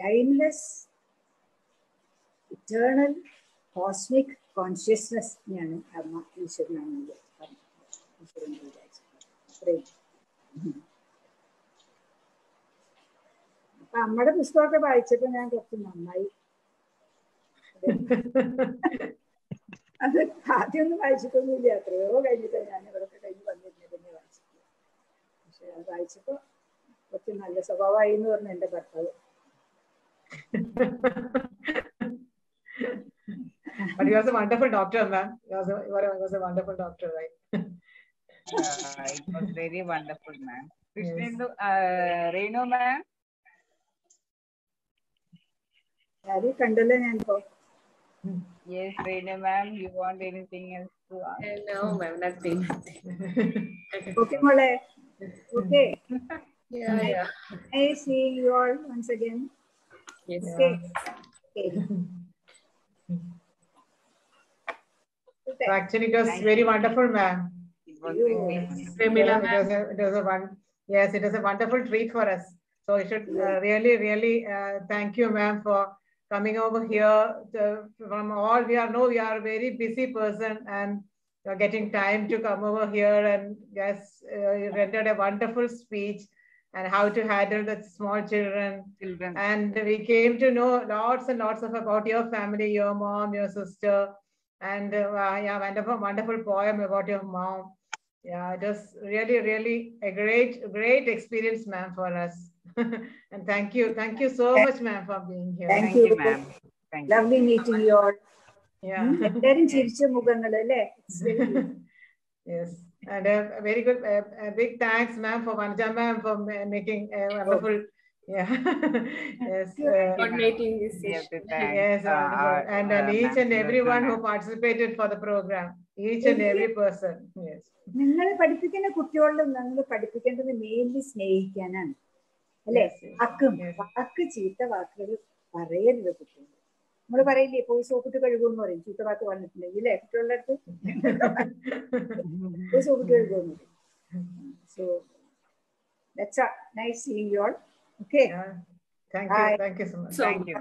ടൈംലെസ് ഇറ്റേണൽ കോസ്മിക് കോൺഷ്യസ്നെസ് ആണ് അമ്മ ഈശ്വരനാണെന്ന് ഈശ്വരൻ വിചാരിച്ചത്. അത്രയും. അപ്പൊ അമ്മയുടെ പുസ്തകമൊക്കെ വായിച്ചപ്പോ ഞാൻ കുറച്ച് നന്നായി. അത് ആദ്യമൊന്നും വായിച്ചിട്ടൊന്നുമില്ല. എത്രയോ കഴിഞ്ഞിട്ടാണ് ഞാൻ ഇവിടെയൊക്കെ കഴിഞ്ഞ് വന്നിരുന്നത് പിന്നെ വായിച്ചിട്ടില്ല. പക്ഷെ അത് വായിച്ചപ്പോ കുറച്ച് നല്ല സ്വഭാവമായി എന്ന് പറഞ്ഞു എന്റെ ഭർത്താവ്. But he was a wonderful doctor, ma'am. He was a wonderful doctor, right? It was very wonderful, ma'am. Krishnendu, Renu, ma'am. ആരും കണ്ടല്ലോ ഞാൻ ഇപ്പോ. Yes, Renu, ma'am. You want anything else to ask? No, ma'am, nothing. Okay, മോളെ. Okay. Yeah. I see you all once again. Yes. Okay. Okay. So actually, it was very wonderful, ma'am. It was Yes, it was a wonderful treat for us. So I should really thank you, ma'am, for coming over here. From all we are a very busy person, and you're getting time to come over here. And yes, you rendered a wonderful speech and how to handle the small children. And we came to know lots and lots of about your family, your mom, your sister. And yeah, wonderful poem about your mom. Yeah, it was really a great experience, ma'am, for us. And thank you so much, ma'am, for being here. Thank you, ma'am. Thank you. Lovely meeting you all. Yeah. എല്ലാരും ചിരിച്ച മുഖങ്ങൾ അല്ലേ? Yes, and a very good, a big thanks, ma'am, for Vanja ma'am for making a wonderful. Yeah. Yes. Coordinating this session. Yes, and each and everyone who participated for the program, each and every person. Yes. നിങ്ങൾ പഠിപ്പിക്കുന്ന കുട്ടികളോട് നിങ്ങൾ പഠിപ്പിക്കേണ്ടത് mainly സ്നേഹിക്കാനാണ്, അല്ലേ? വാക്ക് ചീത്ത വാക്കുകൾ പറയരുത് കുട്ടികൾ. നമ്മൾ പറയില്ലേ പോയി സോപ്പിട്ട് കഴുകുമെന്ന് പറയും, ചീത്ത വാക്ക് പറഞ്ഞിട്ടുണ്ടെങ്കിൽ, അല്ലേ? കുട്ടികളുടെ അടുത്ത് പോയി സോപ്പിട്ട് കഴുകുമെന്ന് പറയും. So that's nice seeing you all. Okay. Thank you so much. Thank you.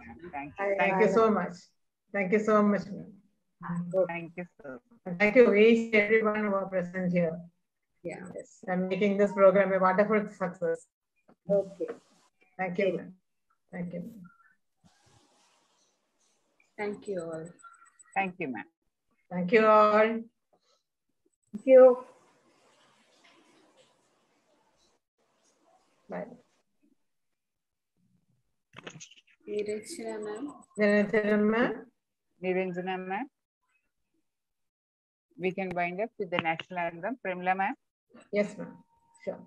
Thank you so much. Thank you so much. Thank you, sir. Thank you each and everyone who are present here. Yeah. Yes, and making this program a wonderful success. Okay. Thank you. Thank you. Thank you all. Thank you, ma'am. Thank you all. Thank you. Bye. Niranjana ma'am. Niranjana ma'am. We can wind up with the national anthem. Primla ma'am. Yes, ma'am. Sure.